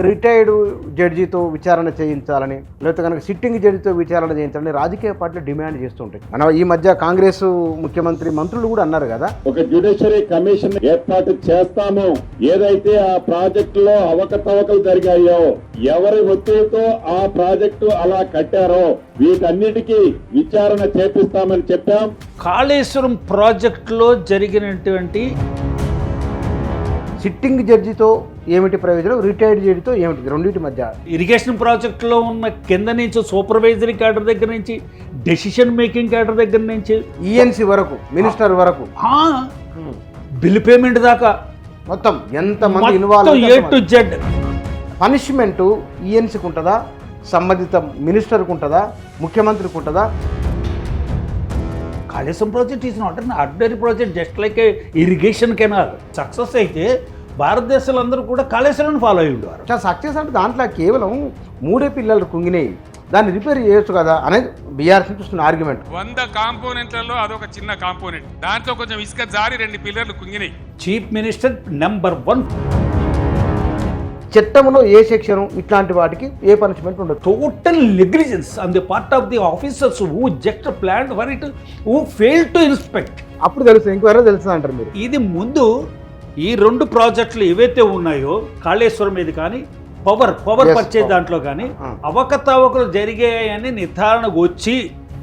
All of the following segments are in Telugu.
రిటైర్డ్ జడ్జితో విచారణ చేయించాలని, లేకపోతే కనుక సిట్టింగ్ జడ్జితో విచారణ చేయించాలని రాజకీయ పార్టీలు డిమాండ్ చేస్తూ ఉంటాయి. మనం ఈ మధ్య కాంగ్రెస్ ముఖ్యమంత్రి మంత్రులు కూడా అన్నారు కదా, ఒక జ్యుడిషియరీ కమిషన్ ఏర్పాటు చేస్తాము. ఏదైతే ఆ ప్రాజెక్టు లో అవకతవకలు జరిగాయో, ఎవరి ఒత్తిడితో ఆ ప్రాజెక్టు అలా కట్టారో వీటన్నిటికీ విచారణ చేపిస్తామని చెప్పాం. కాళేశ్వరం ప్రాజెక్టులో జరిగినటువంటి సిట్టింగ్ జడ్జితో ఏమిటి ప్రయోజనం, రిటైర్డ్ జడ్జితో ఏమిటి, రెండింటి మధ్య ఇరిగేషన్ ప్రాజెక్టులో ఉన్న కింద నుంచి సూపర్వైజరీ క్యాడర్ దగ్గర నుంచి డెసిషన్ మేకింగ్ క్యాడర్ దగ్గర నుంచి ఈఎన్సీ వరకు, మినిస్టర్ వరకు, బిల్ పేమెంట్ దాకా మొత్తం ఎంతమంది involve, A to Z. Punishment ఈఎన్సీకి ఉంటుందా, సంబంధిత మినిస్టర్కి ఉంటుందా, ముఖ్యమంత్రికి ఉంటుందా? Kaleshwaram project is not an ordinary project, just like a irrigation canal. Success అయితే భారతదేశంలో అందరూ కూడా కాళేశ్వరాన్ని ఫాలో అయ్యి ఉండేవారు. సక్సెస్ అంటే దాంట్లో కేవలం 3 పిల్లలు కుంగినాయి, దాన్ని రిపేర్ చేయొచ్చు కదా అనేది బీఆర్ఎస్ చూస్తున్న ఆర్గ్యుమెంట్. 100 కాంపోనెంట్లలో అదొక చిన్న కాంపోనెంట్, దాంట్లో కొంచెం ఇసుక జారి 2 పిల్లర్లు కుంగినాయి. Chief minister number 1. చట్టంలో ఏ సెక్షన్ ఇట్లాంటి వాటికి ఏ పనిష్మెంట్ ఉండదు. Total negligence on the part of the officers who just planned for it, who fail to inspect. అప్పుడు తెలుస్తుంది, ఇంకో తెలుస్తుంది అంటారు మీరు. ఇది ముందు ఈ 2 ప్రాజెక్టులు ఏవైతే ఉన్నాయో కాళేశ్వరం మీద కానీ పవర్ పర్చేజ్ దాంట్లో కానీ అవకతవకలు జరిగాయని నిర్ధారణకు వచ్చి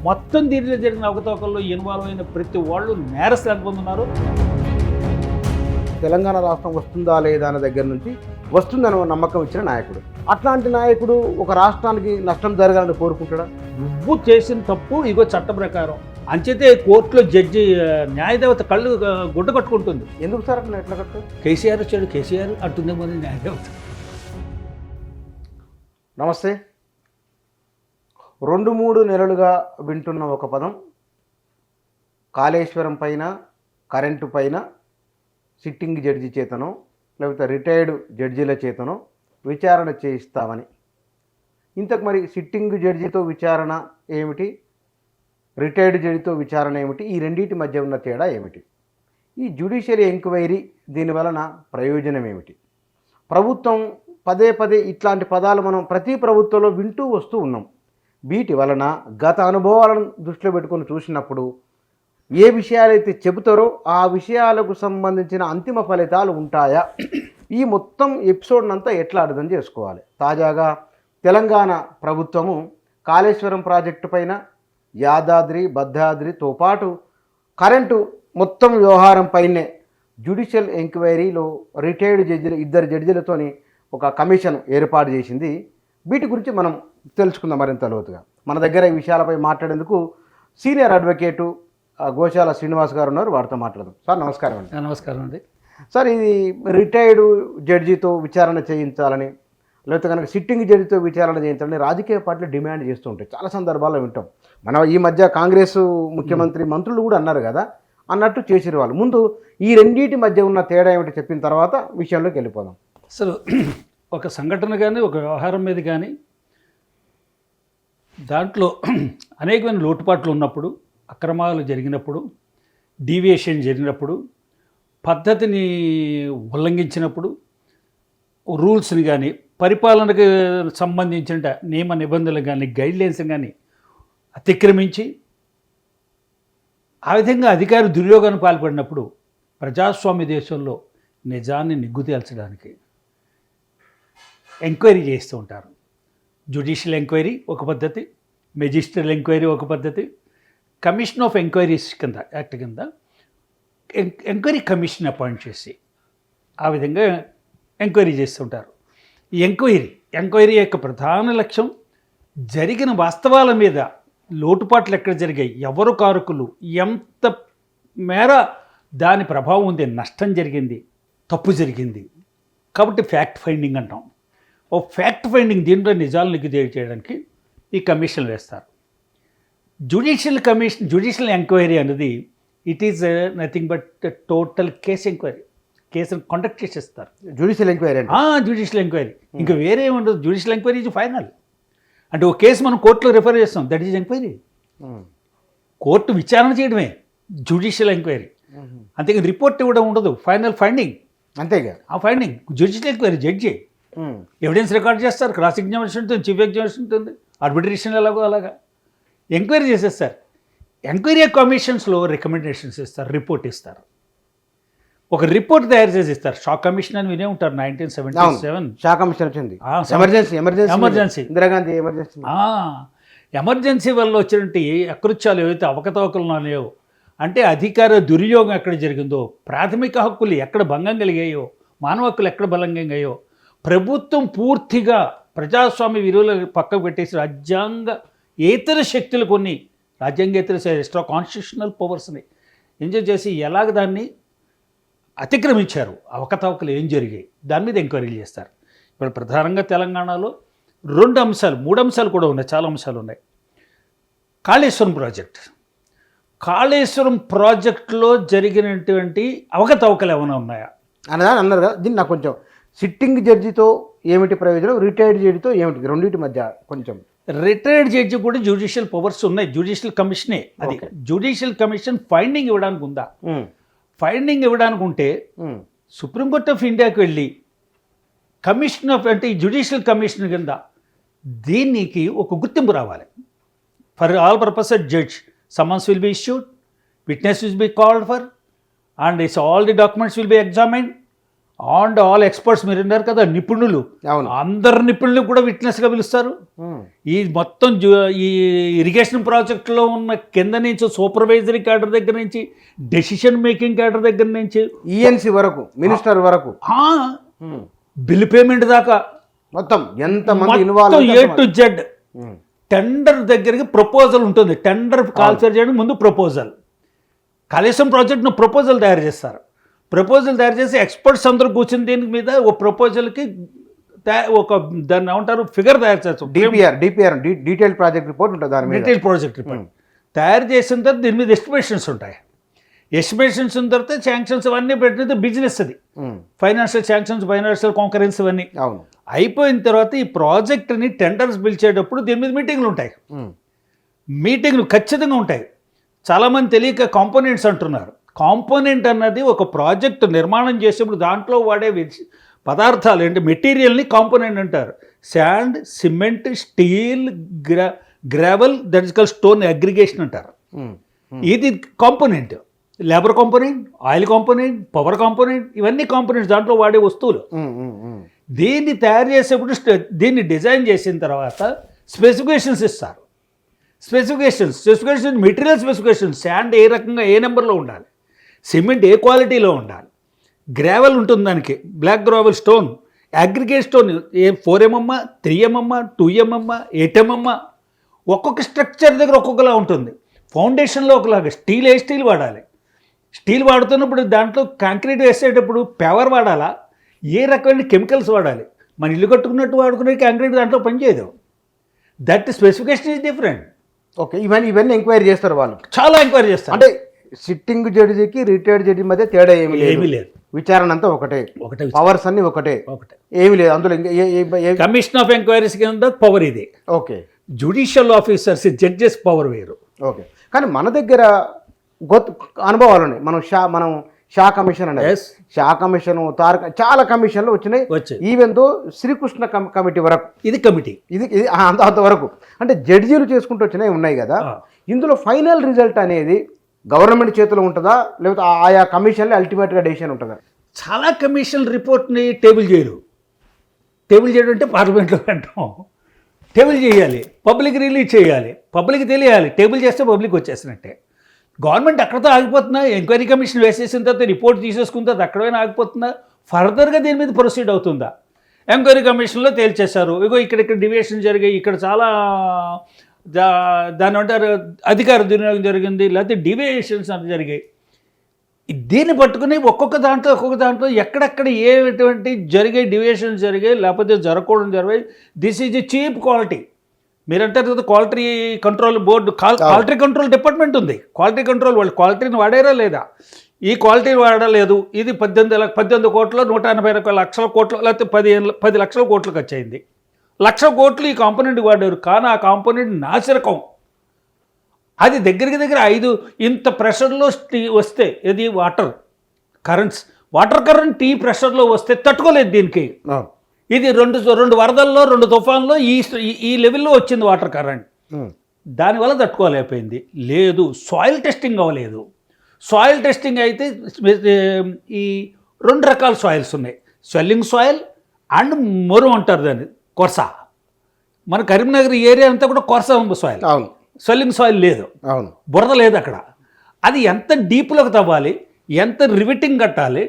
మొత్తం దీనిలో జరిగిన అవకతవకల్లో ఇన్వాల్వ్ అయిన ప్రతి వాళ్ళు నేరస్తులు అనుకుంటున్నారు. తెలంగాణ రాష్ట్రం వస్తుందా లేదా అనే దగ్గర నుంచి వస్తుందని నమ్మకం ఇచ్చిన నాయకుడు. అట్లాంటి నాయకుడు ఒక రాష్ట్రానికి నష్టం జరగాలని కోరుకుంటాడా? నువ్వు చేసిన తప్పు ఇగో చట్ట ప్రకారం అంచేతే కోర్టులో జడ్జి న్యాయదేవత కళ్ళు గుడ్డ కట్టుకుంటుంది. ఎందుకు సార్ అట్లా ఎట్లా కట్టు? కేసీఆర్ వచ్చాడు, కేసీఆర్ అంటుందేమో న్యాయదేవత. నమస్తే. 2-3 నెలలుగా వింటున్న ఒక పదం, కాళేశ్వరం పైన, కరెంటు పైన సిట్టింగ్ జడ్జి చేతనో లేకపోతే రిటైర్డ్ జడ్జీల చేతనో విచారణ చేయిస్తామని. ఇంతకు మరి సిట్టింగ్ జడ్జితో విచారణ ఏమిటి, రిటైర్డ్ జడ్జితో విచారణ ఏమిటి, ఈ రెండింటి మధ్య ఉన్న తేడా ఏమిటి? ఈ జ్యుడిషియరీ ఎంక్వైరీ దీనివలన ప్రయోజనం ఏమిటి? ప్రభుత్వం పదే ఇట్లాంటి పదాలు మనం ప్రతి ప్రభుత్వంలో వింటూ వస్తూ ఉన్నాం. వీటి వలన గత అనుభవాలను దృష్టిలో పెట్టుకొని చూసినప్పుడు ఏ విషయాలైతే చెబుతారో ఆ విషయాలకు సంబంధించిన అంతిమ ఫలితాలు ఉంటాయా? ఈ మొత్తం ఎపిసోడ్నంతా ఎట్లా అర్థం చేసుకోవాలి? తాజాగా తెలంగాణ ప్రభుత్వము కాళేశ్వరం ప్రాజెక్టు పైన, యాదాద్రి భద్రాద్రితో పాటు కరెంటు మొత్తం వ్యవహారం పైనే జ్యుడిషియల్ ఎంక్వైరీలో రిటైర్డ్ జడ్జిలు 2 జడ్జిలతోని ఒక కమిషన్ ఏర్పాటు చేసింది. వీటి గురించి మనం తెలుసుకుందాం మరింత లోతుగా. మన దగ్గర ఈ విషయాలపై మాట్లాడేందుకు సీనియర్ అడ్వకేటు గోశాల శ్రీనివాస్ గారు ఉన్నారు, వారితో మాట్లాడదాం. సార్ నమస్కారం అండి. నమస్కారం అండి. సార్, ఇది రిటైర్డ్ జడ్జితో విచారణ చేయించాలని, లేకపోతే కనుక సిట్టింగ్ జడ్జితో విచారణ చేయించాలని రాజకీయ పార్టీలు డిమాండ్ చేస్తూ ఉంటాయి. చాలా సందర్భాల్లో వింటాం. మనం ఈ మధ్య కాంగ్రెస్ ముఖ్యమంత్రి మంత్రులు కూడా అన్నారు కదా, అన్నట్టు చేసిరు వాళ్ళు. ముందు ఈ రెండింటి మధ్య ఉన్న తేడా ఏమిటి చెప్పిన తర్వాత విషయంలోకి వెళ్ళిపోదాం. అసలు ఒక సంఘటన కానీ ఒక వ్యవహారం మీద కానీ దాంట్లో అనేకమైన లోటుపాట్లు ఉన్నప్పుడు, అక్రమాలు జరిగినప్పుడు, డీవియేషన్ జరిగినప్పుడు, పద్ధతిని ఉల్లంఘించినప్పుడు, రూల్స్ని కానీ పరిపాలనకు సంబంధించిన నియమ నిబంధనలు కానీ గైడ్లైన్స్ కానీ అతిక్రమించి ఆ విధంగా అధికార దుర్యోగానికి పాల్పడినప్పుడు ప్రజాస్వామ్య దేశంలో నిజాన్ని నిగ్గు తేల్చడానికి ఎంక్వైరీ చేస్తూ ఉంటారు. జ్యుడిషియల్ ఎంక్వైరీ ఒక పద్ధతి, మెజిస్ట్రియల్ ఎంక్వైరీ ఒక పద్ధతి, కమిషన్ ఆఫ్ ఎంక్వైరీస్ కింద యాక్ట్ కింద ఎంక్వైరీ కమిషన్ అపాయింట్ చేసి ఆ విధంగా ఎంక్వైరీ చేస్తుంటారు. ఈ ఎంక్వైరీ యొక్క ప్రధాన లక్ష్యం జరిగిన వాస్తవాల మీద, లోటుపాట్లు ఎక్కడ జరిగాయి, ఎవరు కారకులు, ఎంత మేర దాని ప్రభావం ఉంది, నష్టం జరిగింది, తప్పు జరిగింది, కాబట్టి ఫ్యాక్ట్ ఫైండింగ్ అంటాం. ఓ ఫ్యాక్ట్ ఫైండింగ్, దీంట్లో నిజాలు నిగ్గు చేయడానికి ఈ కమిషన్ వేస్తారు. జ్యుడిషియల్ ఎంక్వైరీ అనేది it is nothing but total case enquiry. కేసును కండక్ట్ చేసేస్తారు. జ్యుడిషియల్ ఎంక్వైరీ జ్యుడిషియల్ ఎంక్వైరీ ఇంకా వేరే ఉండదు. Judicial enquiry is final. అంటే ఒక కేసు మనం కోర్టులో రిఫర్ చేస్తాం, దట్ ఈజ్ ఎంక్వైరీ. కోర్టు విచారణ చేయడమే జ్యుడిషియల్ ఎంక్వైరీ. అంతేకాని రిపోర్ట్ ఇవ్వడం ఉండదు. ఫైనల్ ఫైండింగ్, అంతేగా. ఆ finding judicial enquiry judge evidence record చేస్తారు, క్రాస్ ఎగ్జామినేషన్ ఉంటుంది, చీఫ్ ఎగ్జామినేషన్ ఉంటుంది, ఆర్బిట్రేషన్ ఎలాగో అలాగా ఎంక్వైరీ చేసేస్తారు. ఎంక్వైరీ కమిషన్స్లో రికమెండేషన్స్ ఇస్తారు, రిపోర్ట్ ఇస్తారు, ఒక రిపోర్ట్ తయారు చేసి ఇస్తారు. షా కమిషన్ అని వినే ఉంటారు, 1977 షా కమిషన్ వచ్చింది. Emergency Indira Gandhi emergency. ఎమర్జెన్సీ వల్ల వచ్చినట్టు అకృత్యాలు ఏవైతే అవకతవకలు ఉన్నాయో, అంటే అధికార దుర్యోగం ఎక్కడ జరిగిందో, ప్రాథమిక హక్కులు ఎక్కడ భంగం కలిగాయో, మానవ హక్కులు ఎక్కడ బలంగాయో, ప్రభుత్వం పూర్తిగా ప్రజాస్వామ్య విలువలు పక్కకు పెట్టేసి రాజ్యాంగ ఏతర శక్తులు కొన్ని రాజ్యాంగేతర ఎక్స్ట్రా కాన్స్టిట్యూషనల్ పవర్స్ని ఎంజాయ్ చేసి ఎలాగ దాన్ని అతిక్రమించారు, అవకతవకలు ఏం జరిగాయి, దాని మీద ఎంక్వైరీలు చేస్తారు. ఇప్పుడు ప్రధానంగా తెలంగాణలో 2 అంశాలు 3 అంశాలు కూడా ఉన్నాయి, చాలా అంశాలు ఉన్నాయి. కాళేశ్వరం ప్రాజెక్టులో జరిగినటువంటి అవకతవకలు ఏమైనా ఉన్నాయా అన్నారు కదా. దీన్ని నాకు కొంచెం సిట్టింగ్ జడ్జితో ఏమిటి ప్రయోజనం, రిటైర్డ్ జడ్జితో ఏమిటి, రెండింటి మధ్య కొంచెం. రిటైర్డ్ జడ్జి కూడా జ్యుడిషియల్ పవర్స్ ఉన్నాయి, జ్యుడిషియల్ కమిషనే అది. జ్యుడిషియల్ కమిషన్ ఫైండింగ్ ఇవ్వడానికి ఉందా? ఫైండింగ్ ఇవ్వడానికి ఉంటే సుప్రీంకోర్ట్ ఆఫ్ ఇండియాకి వెళ్ళి కమిషన్ ఆఫ్ అంటే జ్యుడిషియల్ కమిషన్ కింద దీనికి ఒక గుర్తింపు రావాలి. For all purposes judge summons will be issued, witness will be called for, and it's all the documents will be examined, and all experts మీరు ఉన్నారు కదా నిపుణులు, అందరు నిపుణులు కూడా విట్నెస్గా పిలుస్తారు. ఈ మొత్తం ఈ ఇరిగేషన్ ప్రాజెక్టులో ఉన్న కింద నుంచి సూపర్వైజరీ క్యాడర్ దగ్గర నుంచి డెసిషన్ మేకింగ్ క్యాడర్ దగ్గర నుంచి ఈఎన్సీ వరకు, మినిస్టర్ వరకు, బిల్ పేమెంట్ దాకా మొత్తం ఎంతమంది involve, A to Z. Tender దగ్గరికి ప్రపోజల్ ఉంటుంది, టెండర్ కాల్చర్ చేయడానికి ముందు ప్రపోజల్. కాళేశ్వరం ప్రాజెక్ట్ను ప్రపోజల్ తయారు చేస్తారు, ప్రపోజల్ తయారు చేసి ఎక్స్పర్ట్స్ అందరూ కూర్చుని దీని మీద ఒక ప్రపోజల్కి ఒక దాన్ని ఏమంటారు ఫిగర్ తయారు చేస్తాం. డిపిఆర్ డీటెయిల్ ప్రాజెక్ట్ రిపోర్ట్ ఉంటుంది, దాని మీద డీటెయిల్ ప్రాజెక్ట్ రిపోర్ట్ తయారు చేసిన తర్వాత దీని మీద ఎస్టిమేషన్స్ ఉంటాయి. ఎస్టిమేషన్స్ ఉన్న తర్వాత శాంక్షన్స్ అవన్నీ పెట్టినది బిజినెస్, అది ఫైనాన్షియల్ శాంక్షన్స్, ఫైనాన్షియల్ కాంకరెన్స్ ఇవన్నీ అయిపోయిన తర్వాత ఈ ప్రాజెక్ట్ని టెండర్స్ పిలిచేటప్పుడు దీని మీద మీటింగ్లు ఉంటాయి. మీటింగ్లు ఖచ్చితంగా ఉంటాయి. చాలామంది తెలియక కాంపోనెంట్స్ అంటున్నారు. కాంపోనెంట్ అన్నది ఒక ప్రాజెక్ట్ నిర్మాణం చేసేప్పుడు దాంట్లో వాడే పదార్థాలు ఏంటి, మెటీరియల్ని కాంపోనెంట్ అంటారు. Sand, cement, steel, gravel, that is called stone aggregation అంటారు. ఇది component. Labour component, oil component, power component, ఇవన్నీ కాంపోనెంట్స్ దాంట్లో వాడే వస్తువులు. దీన్ని తయారు చేసేప్పుడు దీన్ని డిజైన్ చేసిన తర్వాత స్పెసిఫికేషన్స్ ఇస్తారు. స్పెసిఫికేషన్ మెటీరియల్ స్పెసిఫికేషన్, శాండ్ ఏ రకంగా ఏ నెంబర్లో ఉండాలి, సిమెంట్ ఏ క్వాలిటీలో ఉండాలి, గ్రావెల్ ఉంటుంది దానికి, black gravel stone, aggregate stone 4mm, 3mm, 2mm, 8mm, ఒక్కొక్క స్ట్రక్చర్ దగ్గర ఒక్కొక్కలా ఉంటుంది. ఫౌండేషన్లో ఒకలాగా స్టీల్, ఏ స్టీల్ వాడాలి, స్టీల్ వాడుతున్నప్పుడు దాంట్లో కాంక్రీట్ వేసేటప్పుడు పవర్ వాడాలా, ఏ రకమైన కెమికల్స్ వాడాలి. మన ఇల్లు కట్టుకున్నట్టు వాడుకునే కాంక్రీట్ దాంట్లో పనిచేయదు. That specification is different. Okay, ఇవన్నీ ఎంక్వైరీ చేస్తారు వాళ్ళు, చాలా ఎంక్వైరీ చేస్తారు. అంటే సిట్టింగ్ జడ్జికి రిటైర్డ్ జడ్జి మధ్య తేడా ఏమీ లేదు, విచారణ అంతా ఒకటే, పవర్స్ అన్ని ఒకటే, ఏమీ లేదు అందులో. కమిషన్ ఆఫ్ ఎంక్వైరీస్ కింద పవర్ ఇది. Okay, judicial officers, judges power వేరు. ఓకే, కానీ మన దగ్గర అనుభవాలు ఉన్నాయి. మనం షా కమిషన్ అంటే షా కమిషన్, చాలా కమిషన్లు వచ్చినాయి. ఈవెన్ తో శ్రీకృష్ణ కమిటీ వరకు, ఇది కమిటీ, ఇది అంతవరకు అంటే జడ్జీలు చేసుకుంటూ వచ్చినాయి ఉన్నాయి కదా. ఇందులో ఫైనల్ రిజల్ట్ అనేది గవర్నమెంట్ చేతిలో ఉంటుందా, లేకపోతే ఆయా కమిషన్లు అల్టిమేట్గా డెసిషన్ ఉంటుందా? చాలా కమిషన్ రిపోర్ట్ని టేబుల్ చేయడం అంటే పార్లమెంట్లో అంటాం. టేబుల్ చేయాలి, పబ్లిక్ రిలీజ్ చేయాలి, పబ్లిక్ తెలియాలి. టేబుల్ చేస్తే పబ్లిక్ వచ్చేసినట్టే. గవర్నమెంట్ అక్కడతో ఆగిపోతుందా? ఎంక్వైరీ కమిషన్ వేసేసిన తర్వాత రిపోర్ట్ తీసేసుకున్న తర్వాత అక్కడైనా ఆగిపోతుందా? ఫర్దర్గా దీని మీద ప్రొసీడ్ అవుతుందా? ఎంక్వైరీ కమిషన్లో తేల్చేశారు, ఇగో ఇక్కడ డివియేషన్ జరిగాయి, ఇక్కడ చాలా దాని అంటారు అధికార దుర్వినియోగం జరిగింది, లేకపోతే డివియేషన్స్ అని జరిగాయి. దీన్ని పట్టుకుని ఒక్కొక్క దాంట్లో ఎక్కడెక్కడ ఏటువంటి జరిగాయి, డివియేషన్స్ జరిగాయి, లేకపోతే జరగకూడదు జరిగాయి. This is a cheap quality. మీరంటారు కదా quality control board, quality control department ఉంది. క్వాలిటీ కంట్రోల్ వాళ్ళు క్వాలిటీని వాడారా లేదా? ఈ క్వాలిటీ వాడలేదు, ఇది 18 కోట్లు, 180 లక్షల కోట్లు, లేకపోతే 10 లక్షల కోట్లు ఖర్చు అయింది. 1,00,000 కోట్లు ఈ కాంపోనెంట్ వాడారు, కానీ ఆ కాంపోనెంట్ నాసిరకం. అది దగ్గరికి 5 ఇంత ప్రెషర్లో వస్తే, ఇది వాటర్ కరెంట్ టీ ప్రెషర్లో వస్తే తట్టుకోలేదు దీనికి. ఇది రెండు వరదల్లో 2 తుఫాన్లో ఈ లెవెల్లో వచ్చింది వాటర్ కరెంట్. దానివల్ల తట్టుకోలేకపోయింది. లేదు, సాయిల్ టెస్టింగ్ అవ్వలేదు. సాయిల్ టెస్టింగ్ అయితే ఈ 2 రకాల సాయిల్స్ ఉన్నాయి, స్వెల్లింగ్ సాయిల్ అండ్ మొరు అంటారు దాన్ని, కొరస. మన కరీంనగర్ ఏరియా అంతా కూడా కొరస సాయిల్, అవును, స్వెల్లింగ్ సాయిల్ లేదు, అవును, బురద లేదు అక్కడ. అది ఎంత డీప్లోకి తవ్వాలి, ఎంత రివిటింగ్ కట్టాలి,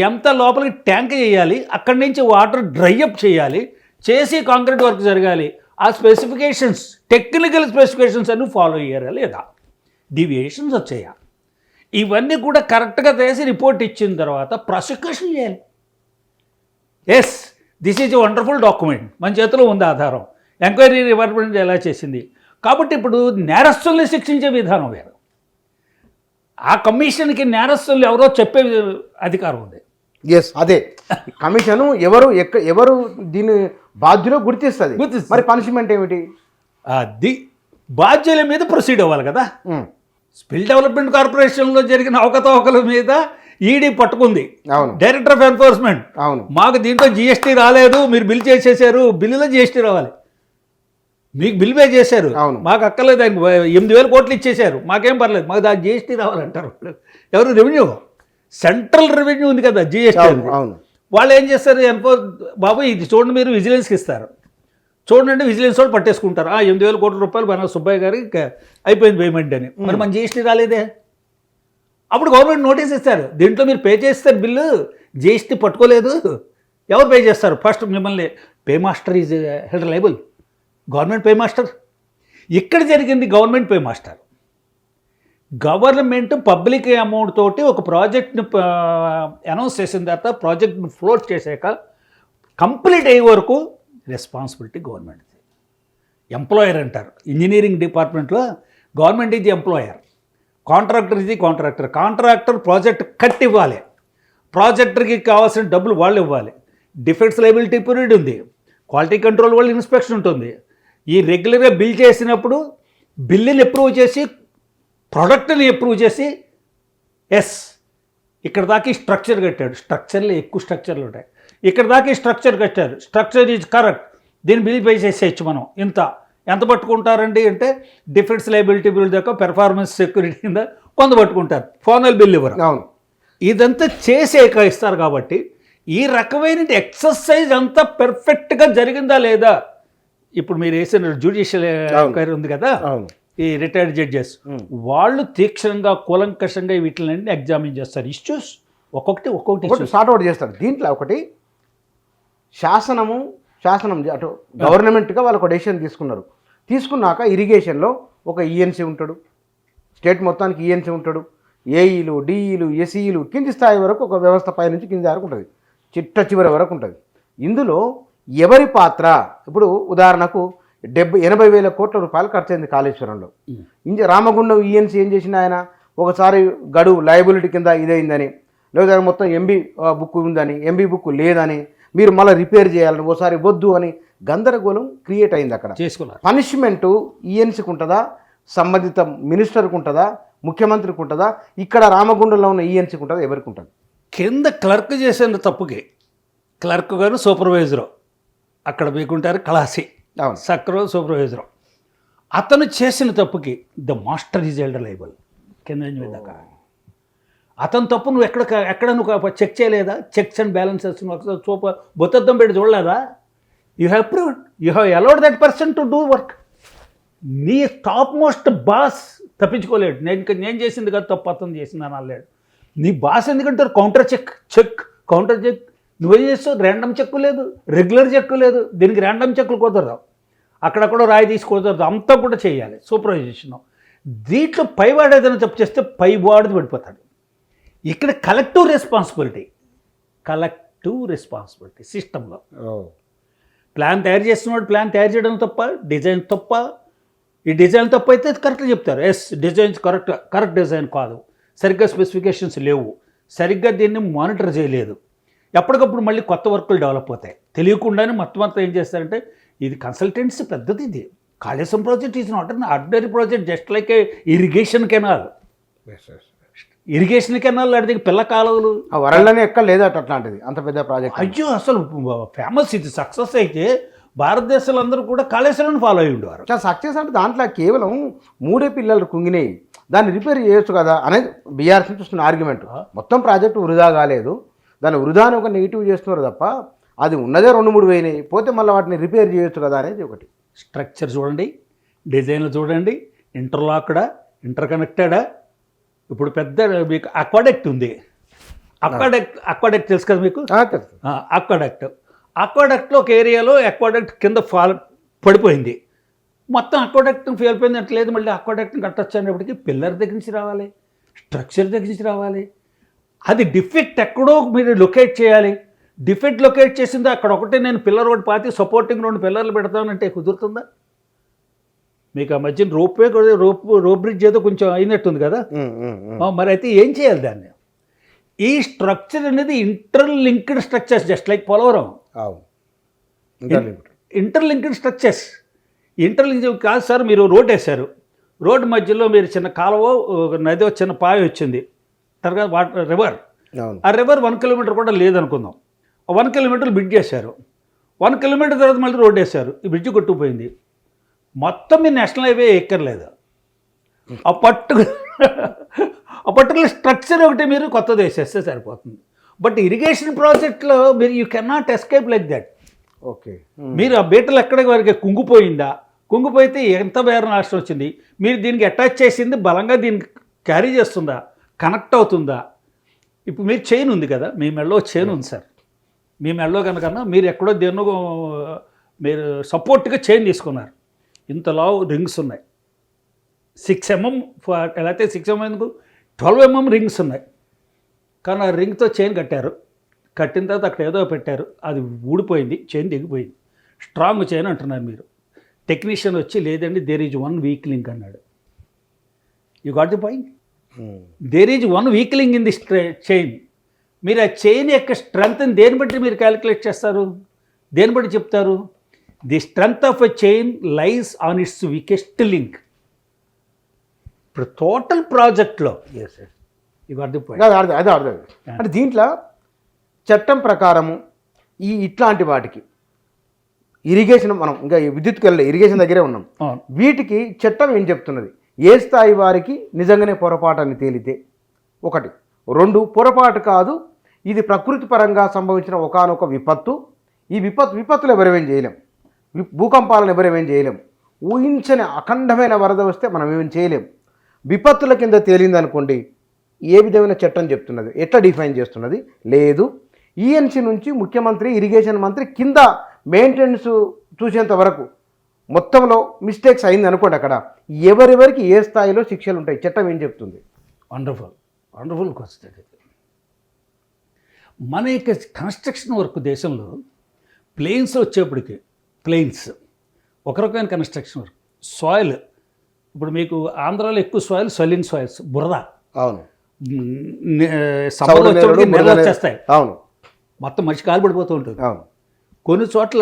ఎంత లోపలికి ట్యాంక్ చేయాలి, అక్కడి నుంచి వాటర్ డ్రై అప్ చేయాలి, చేసి కాంక్రీట్ వర్క్ జరగాలి. ఆ స్పెసిఫికేషన్స్, టెక్నికల్ స్పెసిఫికేషన్స్ అన్నీ ఫాలో అయ్యారా లేదా, డీవియేషన్స్ వచ్చాయా, ఇవన్నీ కూడా కరెక్ట్గా చేసి రిపోర్ట్ ఇచ్చిన తర్వాత ప్రాసిక్యూషన్ చేయాలి. Yes, this is a wonderful document, మన చేతిలో ఉంది ఆధారం, ఎంక్వైరీ డిపార్ట్మెంట్ ఎలా చేసింది. కాబట్టి ఇప్పుడు నేరస్తుల్ని శిక్షించే విధానం వేరు. ఆ కమిషన్కి నేరస్తులు ఎవరో చెప్పే అధికారం ఉంది. ఎస్, అదే కమిషన్ ఎవరు దీని బాధ్యులో గుర్తిస్తుంది. మరి పనిష్మెంట్ ఏమిటి? అది బాధ్యుల మీద ప్రొసీడ్ అవ్వాలి కదా. స్కిల్ డెవలప్మెంట్ కార్పొరేషన్లో జరిగిన అవకతవకల మీద ఈడీ పట్టుకుంది, అవును, డైరెక్టర్ ఆఫ్ ఎన్ఫోర్స్మెంట్. అవును, మాకు దీంట్లో జిఎస్టీ రాలేదు, మీరు బిల్ చేసేసారు, బిల్లులో జిఎస్టీ రావాలి, మీకు బిల్ పే చేశారు, మాకు అక్కర్లేదు, ఆయన 8,000 కోట్లు ఇచ్చేశారు, మాకేం పర్లేదు, మాకు దాని జిఎస్టీ రావాలంటారు. ఎవరు? రెవెన్యూ, సెంట్రల్ రెవెన్యూ ఉంది కదా జిఎస్టీ. వాళ్ళు ఏం చేస్తారు, బాబు ఇది చూడండి, మీరు విజిలెన్స్కి ఇస్తారు, చూడండి విజిలెన్స్ వాళ్ళు పట్టేసుకుంటారు. 8,000 కోట్ల రూపాయలు మన సుబ్బయ్య గారికి అయిపోయింది పేమెంట్ అని. మరి మన జిఎస్టీ రాలేదే. అప్పుడు గవర్నమెంట్ నోటీస్ ఇస్తారు, దీంట్లో మీరు పే చేస్తారు బిల్లు, జిఎస్టీ పట్టుకోలేదు, ఎవరు పే చేస్తారు? ఫస్ట్ మిమ్మల్ని pay master is held liable, government pay master. ఇక్కడ జరిగింది government pay master. Government public amount తోటి ఒక ప్రాజెక్ట్ని అనౌన్స్ చేసిన తర్వాత ప్రాజెక్ట్ని ఫ్లోట్ చేశాక కంప్లీట్ అయ్యే వరకు రెస్పాన్సిబిలిటీ గవర్నమెంట్. ఎంప్లాయర్ అంటారు ఇంజనీరింగ్ డిపార్ట్మెంట్లో, గవర్నమెంట్ ఇది ఎంప్లాయర్, కాంట్రాక్టర్ ఇది కాంట్రాక్టర్. కాంట్రాక్టర్ ప్రాజెక్ట్ కట్టి ఇవ్వాలి, ప్రాజెక్టర్కి కావాల్సిన డబ్బులు వాళ్ళు ఇవ్వాలి, డిఫెక్ట్స్ లయబిలిటీ పీరియడ్ ఉంది, క్వాలిటీ కంట్రోల్ వాళ్ళు ఇన్స్పెక్షన్ ఉంటుంది. ఈ రెగ్యులర్గా బిల్ చేసినప్పుడు బిల్లుని అప్రూవ్ చేసి, ప్రొడక్ట్ని అప్రూవ్ చేసి, ఎస్ ఇక్కడ దాకా ఈ స్ట్రక్చర్ కట్టాడు, స్ట్రక్చర్లో ఎక్కువ స్ట్రక్చర్లు ఉంటాయి, ఇక్కడ దాకా ఈ స్ట్రక్చర్ కట్టారు, స్ట్రక్చర్ ఈజ్ కరెక్ట్, దీన్ని బిల్ పే చేసేయచ్చు మనం. ఎంత పట్టుకుంటారండి అంటే డిఫెక్ట్స్ లయబిలిటీ బిల్ దాకా పెర్ఫార్మెన్స్ సెక్యూరిటీ కింద కొంత పట్టుకుంటారు, ఫైనల్ బిల్ ఇవ్వరు. అవును, ఇదంతా చేసేక ఇస్తారు. కాబట్టి ఈ రకమైన ఎక్సర్సైజ్ అంతా పెర్ఫెక్ట్గా జరిగిందా లేదా, ఇప్పుడు మీరు వేసిన జ్యుడిషియల్ ఎంక్వైరీ ఉంది కదా, ఈ రిటైర్డ్ జడ్జెస్ వాళ్ళు తీక్షణంగా కూలంకషంగా వీటిని ఎగ్జామిన్ చేస్తారు. ఇష్యూస్ ఒక్కొక్కటి సార్ట్ అవుట్ చేస్తారు. దీంట్లో ఒకటి శాసనం అటు గవర్నమెంట్గా వాళ్ళు ఒక డెసిషన్ తీసుకున్నాక ఇరిగేషన్లో ఒక ఈఎన్సీ ఉంటాడు, స్టేట్ మొత్తానికి ఈఎన్సీ ఉంటాడు, ఏఈలు, డిఈలు, ఎస్ఈలు, కింది స్థాయి వరకు ఒక వ్యవస్థ పైనుంచి కింది వరకు ఉంటుంది, చివరి వరకు ఉంటుంది. ఇందులో ఎవరి పాత్ర, ఇప్పుడు ఉదాహరణకు 80,000 కోట్ల రూపాయలు ఖర్చు అయింది కాళేశ్వరంలో. రామగుండం ఈఎన్సీ ఏం చేసిన ఆయన ఒకసారి గడువు లయబిలిటీ కింద ఇదైందని, లేదా మొత్తం ఎంబీ బుక్ ఉందని, ఎంబీ బుక్ లేదని, మీరు మళ్ళీ రిపేర్ చేయాలని, ఓసారి వద్దు అని గందరగోళం క్రియేట్ అయింది. అక్కడ పనిష్మెంటు ఈఎన్సీకి ఉంటుందా, సంబంధిత మినిస్టర్కి ఉంటుందా, ముఖ్యమంత్రికి ఉంటుందా, ఇక్కడ రామగుండంలో ఉన్న ఈఎన్సీకి ఉంటుందా, ఎవరికి ఉంటుంది? కింద క్లర్క్ చేసిన తప్పుకి క్లర్క్ గారు సూపర్వైజరు, అక్కడ మీకుంటారు క్లాసీ సక్రో సూపర్వైజరు, అతను చేసిన తప్పుకి the master is held liable. కింద దాకా అతను తప్పు నువ్వు ఎక్కడ నువ్వు చెక్ చేయలేదా, చెక్స్ అండ్ బ్యాలెన్సెస్ బొత్తద్దం పెట్టి చూడలేదా, you have proved, you have allowed that person to do work. నీ టాప్ మోస్ట్ బాస్ తప్పించుకోలేడు, నేను చేసింది కదా తప్పు, అతను చేసింది అని అనలేడు. నీ బాస్ ఎందుకంటారు కౌంటర్ కౌంటర్ చెక్ నువ్వేం చేస్తావు, ర్యాండమ్ చెక్కు లేదు, రెగ్యులర్ చెక్కు లేదు, దీనికి ర్యాండమ్ చెక్కులు కుదరదు, అక్కడక్కడ రాయి తీసి కుదరదు, అంతా కూడా చేయాలి సూపర్వైజేషన్. దీంట్లో పైవాడు ఏదైనా తప్పు చేస్తే పైవాడిది పడిపోతాడు. ఇక్కడ కలెక్టివ్ రెస్పాన్సిబిలిటీ సిస్టంలో. ప్లాన్ తయారు చేస్తున్నాడు, ప్లాన్ తయారు చేయడం తప్ప, డిజైన్ తప్ప. ఈ డిజైన్ తప్పు అయితే కరెక్ట్గా చెప్తారు, ఎస్ డిజైన్స్ కరెక్ట్ డిజైన్ కాదు, సరిగ్గా స్పెసిఫికేషన్స్ లేవు, సరిగ్గా దీన్ని మానిటర్ చేయలేదు, ఎప్పటికప్పుడు మళ్ళీ కొత్త వర్కులు డెవలప్ అవుతాయి. తెలియకుండానే మొత్తం అంతా ఏం చేస్తారంటే, ఇది కన్సల్టెన్సీ పెద్దది, ఇది Kaleshwaram project is not an ordinary project, just like a irrigation canal. Irrigation canal అడిగి పిల్ల కాలువలు. ఆ వరల్డ్లోనే ఎక్కడ లేదట అట్లాంటిది, అంత పెద్ద ప్రాజెక్ట్. అయ్యో అసలు ఫేమస్, ఇది సక్సెస్ అయితే భారతదేశంలో అందరూ కూడా కాళేశ్వరాన్ని ఫాలో అయ్యి ఉండేవారు. చాలా సక్సెస్ అంటే దాంట్లో కేవలం 3 పిల్లలు కుంగినాయి, దాన్ని రిపేర్ చేయొచ్చు కదా అనేది బీఆర్ఎస్ నుంచి వస్తున్న ఆర్గ్యుమెంట్. మొత్తం ప్రాజెక్టు వృధా కాలేదు, దాన్ని వృధాని ఒక నెగిటివ్ చేస్తున్నారు తప్ప అది ఉన్నదే 2-3 పోయినాయి, పోతే మళ్ళీ వాటిని రిపేర్ చేయొచ్చు కదా అనేది ఒకటి. స్ట్రక్చర్ చూడండి, డిజైన్లు చూడండి, ఇంటర్లాక్డా, ఇంటర్కనెక్టెడా. ఇప్పుడు పెద్ద మీకు అక్వాడక్ట్ ఉంది. అక్వాడక్ట్ తెలుసు కదా మీకు. అక్వాడక్ట్లో ఒక ఏరియాలో అక్వాడక్ట్ కింద పడిపోయింది, మొత్తం అక్వాడక్ట్ని ఫెయిల్పోయింది అంటలేదు. మళ్ళీ అక్వాడక్ట్ని కట్టొచ్చు అనేప్పటికీ పిల్లర్ దగ్గర నుంచి రావాలి, స్ట్రక్చర్ దగ్గర నుంచి రావాలి. అది డిఫెక్ట్ ఎక్కడో మీరు లొకేట్ చేయాలి. డిఫెక్ట్ లొకేట్ చేసింది అక్కడ ఒకటే నేను పిల్లర్ ఒకటి పాతి సపోర్టింగ్ 2 పిల్లర్లు పెడతానంటే కుదురుతుందా? మీకు ఆ మధ్యన రోప్ బ్రిడ్జ్ ఏదో కొంచెం అయినట్టుంది కదా. మరి అయితే ఏం చేయాలి దాన్ని? ఈ స్ట్రక్చర్ అనేది interlinked structures, just like Polavaram. Interlinked structures. Interlink కాదు సార్, మీరు రోడ్ వేశారు, రోడ్డు మధ్యలో మీరు చిన్న కాలువ, నది చిన్న పాయ వచ్చింది, తర్వాత వాటర్ రివర్, ఆ రివర్ 1 కిలోమీటర్ కూడా లేదనుకుందాం. 1 కిలోమీటర్ బ్రిడ్జ్ చేశారు, 1 కిలోమీటర్ తర్వాత మళ్ళీ రోడ్ వేశారు, ఈ బ్రిడ్జ్ కొట్టుకుపోయింది. మొత్తం మీ నేషనల్ హైవే ఎక్కర్లేదు, ఆ పర్టికులర్ స్ట్రక్చర్ ఒకటి మీరు కొత్తది వేసేస్తే సరిపోతుంది. బట్ ఇరిగేషన్ ప్రాజెక్ట్లో మీరు you cannot escape like that. Okay, మీరు ఆ బీటలు ఎక్కడికి వరకు కుంగిపోయిందా, కుంగిపోయితే ఎంత వేరే నష్టం వచ్చింది, మీరు దీనికి అటాచ్ చేసింది బలంగా దీనికి క్యారీ చేస్తుందా, కనెక్ట్ అవుతుందా? ఇప్పుడు మీరు చైన్ ఉంది కదా, మీ మెడలో చైన్ ఉంది సార్, మీ మెడలో కనుకన్నా మీరు ఎక్కడో దేన్నో మీరు సపోర్ట్గా చైన్ తీసుకున్నారు, ఇంత లావు రింగ్స్ ఉన్నాయి, 6 mm, లేకపోతే 6 mm ఎందుకు 12 mm రింగ్స్ ఉన్నాయి. కానీ ఆ రింగ్తో చైన్ కట్టారు, కట్టిన తర్వాత అక్కడ ఏదో పెట్టారు, అది ఊడిపోయింది, చైన్ దిగిపోయింది. స్ట్రాంగ్ చైన్ అంటున్నారు మీరు. టెక్నీషియన్ వచ్చి లేదండి దేర్ ఈజ్ 1 వీక్ లింక్ అన్నాడు. You got the point. There is 1 weak link in the chain. మీరు ఆ చైన్ యొక్క స్ట్రెంగ్త్ని దేని బట్టి మీరు క్యాలిక్యులేట్ చేస్తారు, దేని బట్టి చెప్తారు? The strength of a chain lies on it's weakest link. ఇప్పుడు టోటల్ ప్రాజెక్ట్లో యూ గాట్ ది పాయింట్. అదే అర్థం. అంటే దీంట్లో చట్టం ప్రకారము ఇట్లాంటి వాటికి ఇరిగేషన్, మనం ఇంకా విద్యుత్కి వెళ్ళే ఇరిగేషన్ దగ్గరే ఉన్నాం, వీటికి చట్టం ఏం చెప్తున్నది? ఏ స్థాయి వారికి నిజంగానే పొరపాటు అని తేలితే 1, 2 పొరపాటు కాదు, ఇది ప్రకృతి పరంగా సంభవించిన ఒకానొక విపత్తు. ఈ విపత్తులు ఎవరేమేం చేయలేం, భూకంపాలను ఎవరేమేం చేయలేం, ఊహించని అఖండమైన వరద వస్తే మనం ఏమేం చేయలేం. విపత్తుల కింద తేలింది అనుకోండి, ఏ విధమైన చట్టం చెప్తున్నది, ఎట్లా డిఫైన్ చేస్తున్నది? లేదు. ఈఎన్సీ నుంచి ముఖ్యమంత్రి, ఇరిగేషన్ మంత్రి కింద మెయింటెనెన్స్ చూసేంత వరకు మొత్తంలో మిస్టేక్స్ అయింది అనుకోండి, అక్కడ ఎవరెవరికి ఏ స్థాయిలో శిక్షలు ఉంటాయి, చట్టం ఏం చెప్తుంది? Wonderful question. మన యొక్క కన్స్ట్రక్షన్ వర్క్ దేశంలో ప్లేన్స్ వచ్చేప్పటికి, ప్లేన్స్ ఒక రకమైన కన్స్ట్రక్షన్ వర్క్. సాయిల్, ఇప్పుడు మీకు ఆంధ్రాలో ఎక్కువ సలిన్ సాయిల్స్, బురద. అవును, సమ్మర్లో వచ్చేప్పటికి నెలలు వచ్చేస్తాయి. అవును, మొత్తం మనిషి కాలు పడిపోతూ ఉంటుంది. అవును, కొన్ని చోట్ల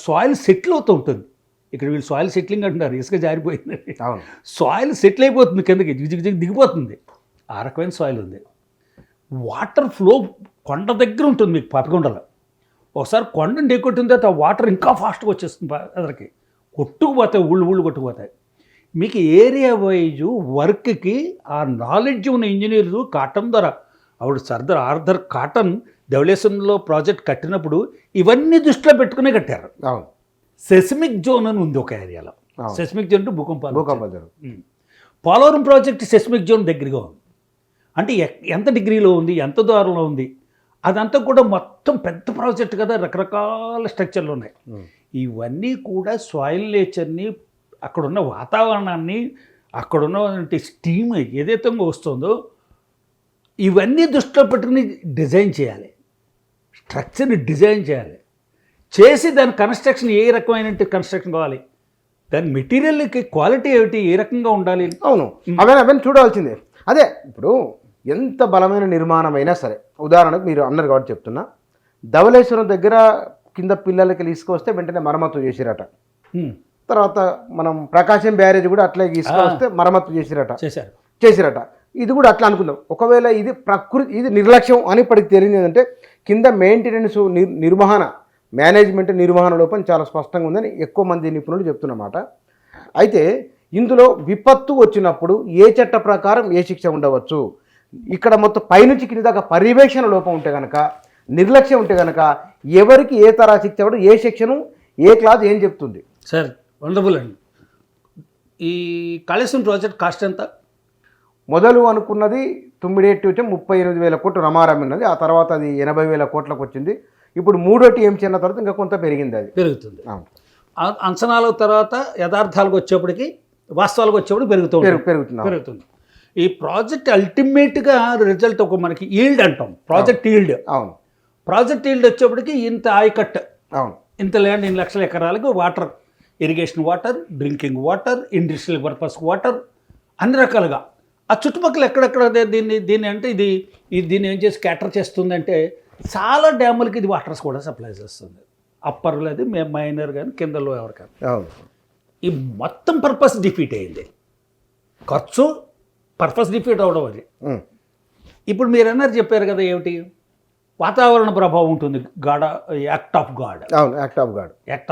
సాయిల్ సెటిల్ అవుతూ ఉంటుంది. ఇక్కడ వీళ్ళు సాయిల్ సెటిలింగ్ అంటున్నారు, ఇసుక జారిపోయిందండి. అవును, సాయిల్ సెటిల్ అయిపోతుంది, కిందకి దిగిపోతుంది. ఆ రకమైన సాయిల్ ఉంది. వాటర్ ఫ్లో కొండ దగ్గర ఉంటుంది మీకు, పాపికొండలో. ఒకసారి కొండను ఢీకొట్టిన తర్వాత ఆ వాటర్ ఇంకా ఫాస్ట్గా వచ్చేస్తుంది, అదరికి కొట్టుకుపోతాయి, ఊళ్ళు కొట్టుకుపోతాయి. మీకు ఏరియా వైజ్ వర్క్కి ఆ నాలెడ్జ్ ఉన్న ఇంజనీర్లు కాటన్ ద్వారా, అప్పుడు సర్దార్ ఆర్థర్ కాటన్ ధవళేశ్వరంలో ప్రాజెక్ట్ కట్టినప్పుడు ఇవన్నీ దృష్టిలో పెట్టుకునే కట్టారు. అవును, సెస్మిక్ జోన్ అని ఉంది ఒక ఏరియాలో. సెస్మిక్ జోన్ అంటే భూకంపాలు. పోలవరం ప్రాజెక్ట్ సెస్మిక్ జోన్ దగ్గరగా ఉంది. అంటే ఎంత డిగ్రీలో ఉంది, ఎంత దూరంలో ఉంది, అదంతా కూడా మొత్తం పెద్ద ప్రాజెక్ట్ కదా, రకరకాల స్ట్రక్చర్లు ఉన్నాయి. ఇవన్నీ కూడా సాయిల్ నేచర్ని, అక్కడున్న వాతావరణాన్ని, అక్కడున్న స్టీమ్ ఏదైతే వస్తుందో ఇవన్నీ దృష్టిలో పెట్టుకుని డిజైన్ చేయాలి, స్ట్రక్చర్ని డిజైన్ చేయాలి. చేసి దాని కన్స్ట్రక్షన్ ఏ రకమైన కన్స్ట్రక్షన్ కావాలి, దాని మెటీరియల్కి క్వాలిటీ ఏమిటి, ఏ రకంగా ఉండాలి. అవును, అవన్నీ చూడాల్సిందే. అదే ఇప్పుడు ఎంత బలమైన నిర్మాణం అయినా సరే, ఉదాహరణకు మీరు అన్నారు కాబట్టి చెప్తున్నా, ధవళేశ్వరం దగ్గర కింద పిల్లలకి తీసుకొస్తే వెంటనే మరమ్మతు చేసిరట. తర్వాత మనం ప్రకాశం బ్యారేజ్ కూడా అట్లే తీసుకొస్తే మరమ్మతు చేసిరట. ఇది కూడా అట్లా అనుకుందాం. ఒకవేళ ఇది ఇది నిర్లక్ష్యం అని ఇప్పటికి తెలియదు ఏంటంటే కింద మెయింటెనెన్స్ మేనేజ్మెంట్ నిర్వహణ లోపం చాలా స్పష్టంగా ఉందని ఎక్కువ మంది నిపుణులు చెప్తున్నమాట. అయితే ఇందులో విపత్తు వచ్చినప్పుడు ఏ చట్ట ప్రకారం ఏ శిక్ష ఉండవచ్చు, ఇక్కడ మొత్తం పైనుంచి కింద దాకా పర్యవేక్షణ లోపం ఉంటే కనుక, నిర్లక్ష్యం ఉంటే కనుక ఎవరికి ఏ తరా శిక్ష ఇవ్వడం, ఏ సెక్షను ఏ క్లాస్ ఏం చెప్తుంది? సార్ వండర్ఫుల్ అండి. ఈ కాళేశ్వరం ప్రాజెక్ట్ కాస్ట్ ఎంత? మొదలు అనుకున్నది 38,38,000 కోట్లు రమారమి ఉన్నది. ఆ తర్వాత అది 80,000 కోట్లకు వచ్చింది. ఇప్పుడు 3 టీఎంసీ అన్న తర్వాత ఇంకా కొంత పెరిగింది. అది పెరుగుతుంది. అంచనాల తర్వాత యథార్థాలకు వచ్చేప్పటికి వాస్తవాలకు వచ్చేప్పుడు పెరుగుతుంది. ఈ ప్రాజెక్ట్ అల్టిమేట్గా రిజల్ట్ ఒక మనకి ఈల్డ్ అంటాం, ప్రాజెక్ట్ ఈల్డ్. అవును, ప్రాజెక్ట్ ఈల్డ్ వచ్చేప్పటికి ఇంత ఆయకట్, అవును, ఇంత ల్యాండ్ 2 లక్షల ఎకరాలకు water, irrigation water, drinking water, industrial purpose water, అన్ని రకాలుగా ఆ చుట్టుపక్కల ఎక్కడెక్కడ దీన్ని అంటే దీన్ని ఏం చేసి క్యాటర్ చేస్తుందంటే చాలా డ్యాములకి ఇది వాటర్స్ కూడా సప్లై చేస్తుంది. అప్పర్ లేదు, మైనర్ కానీ కిందలో ఎవరికైనా. అవును, ఈ మొత్తం పర్పస్ డిఫీట్ అయింది. ఖర్చు పర్పస్ డిఫీట్ అవడం అది. ఇప్పుడు మీరు అన్నారు చెప్పారు కదా, ఏమిటి వాతావరణ ప్రభావం ఉంటుంది, యాక్ట్ ఆఫ్ గాడ్. అవును, యాక్ట్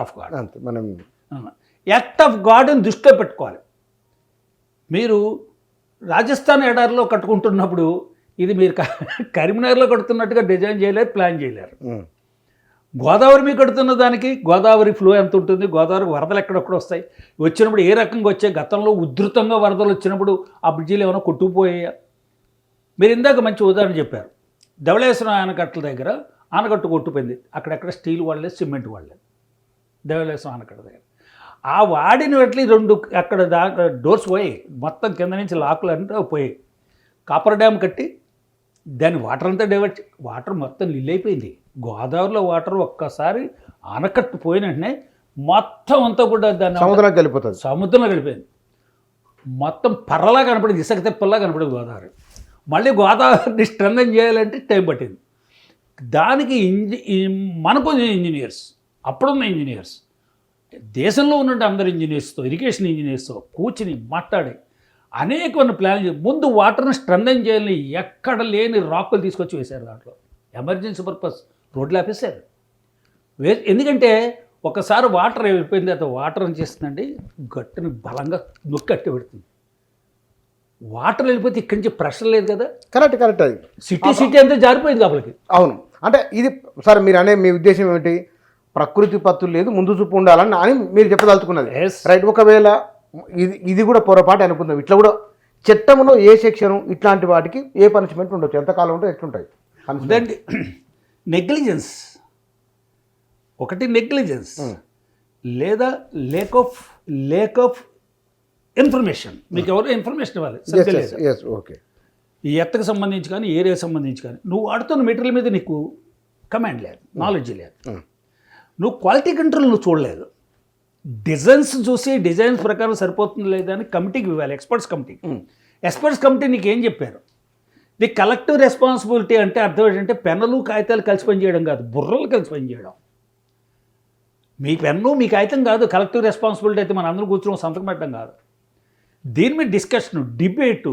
ఆఫ్ గాడ్. అంతే, మనం యాక్ట్ ఆఫ్ గాడ్ని దృష్టిలో పెట్టుకోవాలి. మీరు రాజస్థాన్ ఎడారిలో కట్టుకుంటున్నప్పుడు ఇది మీరు కరీంనగర్లో కడుతున్నట్టుగా డిజైన్ చేయలేరు, ప్లాన్ చేయలేరు. గోదావరి మీకు కడుతున్న దానికి గోదావరి ఫ్లో ఎంత ఉంటుంది, గోదావరికి వరదలు ఎక్కడెక్కడ వస్తాయి, వచ్చినప్పుడు ఏ రకంగా వచ్చాయి, గతంలో ఉధృతంగా వరదలు వచ్చినప్పుడు ఆ బ్రిడ్జీలు ఏమైనా కొట్టుకుపోయాయా? మీరు ఇందాక మంచి ఉదాహరణ చెప్పారు. ధవళేశ్వరం ఆనకట్టల దగ్గర ఆనకట్టు కొట్టుపోయింది, అక్కడెక్కడ స్టీల్ వాడలేదు, సిమెంట్ వాడలేదు. ధవళేశ్వరం ఆనకట్ట దగ్గర ఆ వాడిన వాటిని 2 అక్కడ డోర్స్ పోయి మొత్తం కింద నుంచి లాకులు అంటే పోయి కాపర్ డ్యామ్ కట్టి దాని వాటర్ అంతా డైవర్ట్, వాటర్ మొత్తం నిల్లైపోయింది. గోదావరిలో వాటర్ ఒక్కసారి ఆనకట్టు పోయిన వెంటనే మొత్తం అంతా కూడా దాన్ని సముద్రంలో కలిపోయింది. మొత్తం పర్రలా కనపడింది, ఇసుక తెప్పల్లా కనపడింది గోదావరి. మళ్ళీ గోదావరిని స్ట్రెంథన్ చేయాలంటే టైం పట్టింది. దానికి మనకు ఇంజనీర్స్, అప్పుడున్న ఇంజనీర్స్, దేశంలో ఉన్న అందరు ఇంజనీర్స్తో, ఇరిగేషన్ ఇంజనీర్స్తో కూర్చుని మాట్లాడి అనేకమైన ప్లాన్ చేసి ముందు వాటర్ని స్ట్రెంథన్ చేయాలని ఎక్కడ లేని రాకులు తీసుకొచ్చి వేశారు. దాంట్లో ఎమర్జెన్సీ పర్పస్ రోడ్లు ఆపేశారు. ఎందుకంటే ఒకసారి వాటర్ వెళ్ళిపోయింది, అయితే వాటర్ ఏం చేస్తుందండి, గట్టుని బలంగా నొక్కట్టి పెడుతుంది. వాటర్ వెళ్ళిపోతే ఇక్కడి నుంచి ప్రెషర్ లేదు కదా. కరెక్ట్. అది సిటీ అంతా జారిపోయింది లోపలికి. అవును, అంటే ఇది సార్ మీరు అనే మీ ఉద్దేశం ఏమిటి? ప్రకృతి పత్తులు లేదు, ముందు చూపు ఉండాలని అని మీరు చెప్పదలుచుకున్నది, రైట్? ఒకవేళ ఇది కూడా పొరపాటు అనుకుందాం, ఇట్లా కూడా చట్టంలో ఏ సెక్షను ఇట్లాంటి వాటికి ఏ పనిష్మెంట్ ఉండొచ్చు, ఎంతకాలం ఉంటే ఎట్లుంటాయి? నెగ్లిజెన్స్ ఒకటి, నెగ్లిజెన్స్ లేదా లేక్ ఆఫ్ ఇన్ఫర్మేషన్. మీకు ఎవరో ఇన్ఫర్మేషన్ ఇవ్వాలి, ఓకే, ఈ ఎత్తకు సంబంధించి కానీ ఏరియాకి సంబంధించి కానీ నువ్వు వాడుతున్న మెటీరియల్ మీద నీకు కమాండ్ లేదు, నాలెడ్జ్ లేదు, నువ్వు క్వాలిటీ కంట్రోల్ నువ్వు చూడలేదు, డిజైన్స్ చూసి డిజైన్స్ ప్రకారం సరిపోతుంది లేదా అని కమిటీకి ఇవ్వాలి, ఎక్స్పర్ట్స్ కమిటీ నీకు ఏం చెప్పారు? ది కలెక్టివ్ రెస్పాన్సిబిలిటీ అంటే అర్థం ఏంటంటే పెన్నులు కాగితాలు కలిసి పనిచేయడం కాదు, బుర్రలు కలిసి పనిచేయడం. మీ పెన్ను మీ కాగితం కాదు, కలెక్టివ్ రెస్పాన్సిబిలిటీ అయితే మన అందరూ కూర్చొని సంతకం పెట్టడం కాదు. దీని మీద డిస్కషను, డిబేటు,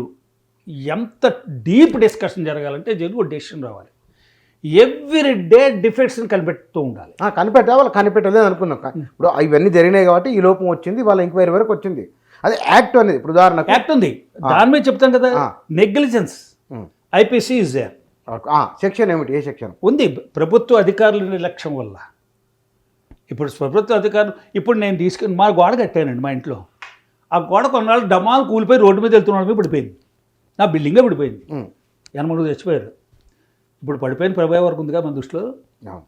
ఎంత డీప్ డిస్కషన్ జరగాలంటే జరుగు డెసిషన్ రావాలి. ఎవ్రీ డే డిఫెక్ట్స్ని కనిపెడుతూ ఉండాలి. కనిపెట్టలేదు అనుకున్నాం. ఇప్పుడు ఇవన్నీ జరిగినాయి కాబట్టి ఈ లోపం వచ్చింది, వాళ్ళ ఎంక్వైరీ వరకు వచ్చింది. అదే యాక్ట్ అనేది, ఇప్పుడు ఉదాహరణకు యాక్ట్ ఉంది, దాని మీద చెప్తాం కదా. Negligence, IPC is there. Section ఏమిటి, ఏ సెక్షన్ ఉంది? ప్రభుత్వ అధికారుల నిర్లక్ష్యం వల్ల. ఇప్పుడు ప్రభుత్వ అధికారులు, ఇప్పుడు నేను తీసుకుని మా గోడ కట్టానండి మా ఇంట్లో, ఆ గోడ కొన్నాళ్ళు డమాలు కూలిపోయి రోడ్డు మీద వెళ్తున్నాడు పడిపోయింది, నా బిల్డింగే పడిపోయింది, 8 చచ్చిపోయారు. ఇప్పుడు పడిపోయిన ఫ్లైఓవర్ ఉందిగా మన దృష్టిలో,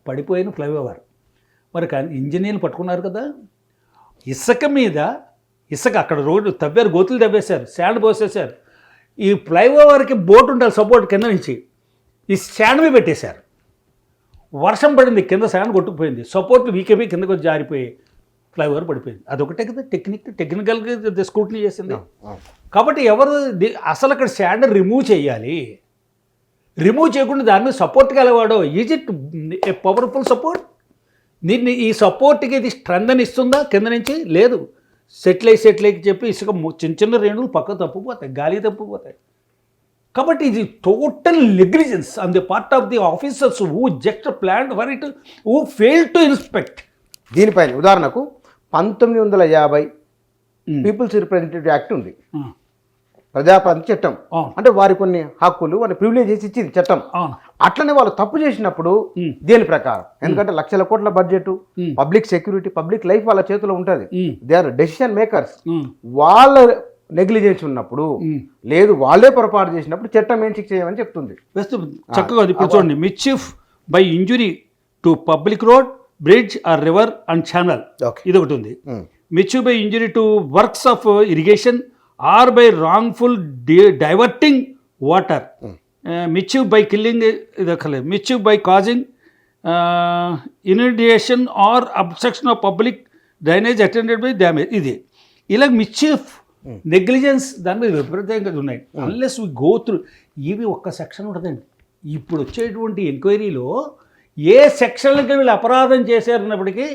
పడిపోయిన ఫ్లైఓవర్. మరి కానీ ఇంజనీర్లు పట్టుకున్నారు కదా, ఇసుక అక్కడ రోడ్డు తవ్వారు, గోతులు తవ్వేశారు, శాండ్ పోసేశారు. ఈ ఫ్లైఓవర్కి బోట్ ఉండాలి సపోర్ట్ కింద నుంచి, ఈ శాండ్ మీద పెట్టేశారు. వర్షం పడింది, కింద శాండ్ కొట్టుకుపోయింది, సపోర్ట్లు వీకేపీ కిందకు వచ్చి జారిపోయి ఫ్లైఓవర్ పడిపోయింది. అదొకటే కదా టెక్నికల్గా స్క్రూటినీ చేసింది. కాబట్టి ఎవరు అసలు అక్కడ శాండ్ రిమూవ్ చేయాలి, రిమూవ్ చేయకుండా దాని మీద సపోర్ట్గా వెళ్ళవాడో, is it a powerful support? దీన్ని ఈ సపోర్ట్కి ఇది స్ట్రెంథ్ ఇస్తుందా కింద నుంచి? లేదు. సెటిలైకి చెప్పి ఇసుక చిన్న రేణులు పక్క తప్పిపోతాయి, గాలి తప్పిపోతాయి. కాబట్టి ఇది total negligence on the part of the officers who just plan for it, who fail to inspect. దీనిపైన ఉదాహరణకు 1950 పీపుల్స్ రిప్రజెంటేటివ్ యాక్ట్ ఉంది, ప్రజాప్రతినిధి చట్టం. అవును. అంటే వారి కొన్ని హక్కులు వారి ప్రివిలేజెస్ ఇచ్చింది చట్టం. అవును. అట్లనే వాళ్ళు తప్పు చేసినప్పుడు దేని ప్రకారం, ఎందుకంటే లక్షల కోట్ల budget, public security, public life వాళ్ళ చేతిలో ఉంటుంది, దే ఆర్ డెసిషన్ మేకర్స్. వాళ్ళ నెగ్లిజెన్స్ ఉన్నప్పుడు, లేదు వాళ్ళే పొరపాటు చేసినప్పుడు చట్టం ఏం శిక్ష చేయమని చెప్తుంది. చక్కగా ఇప్పుడు చూడండి, mischief by injury to public road, bridge or river and channel, ఇది ఒకటి ఉంది. Mischief by injury to works of irrigation or by wrongful diverting water, mischief by killing, ఇది అక్కర్లేదు, mischief by causing inundation or obstruction of public drainage attended by damage, ఇది ఇలా మిస్చిఫ్ నెగ్లిజెన్స్ దాని మీద విపరీతంగా ఉన్నాయి. అన్లెస్ వి గో త్రూ, ఇవి ఒక్క సెక్షన్ ఉంటుందండి. ఇప్పుడు వచ్చేటువంటి ఎంక్వైరీలో ఏ సెక్షన్లకి వీళ్ళు అపరాధం చేశారన్నప్పటికీ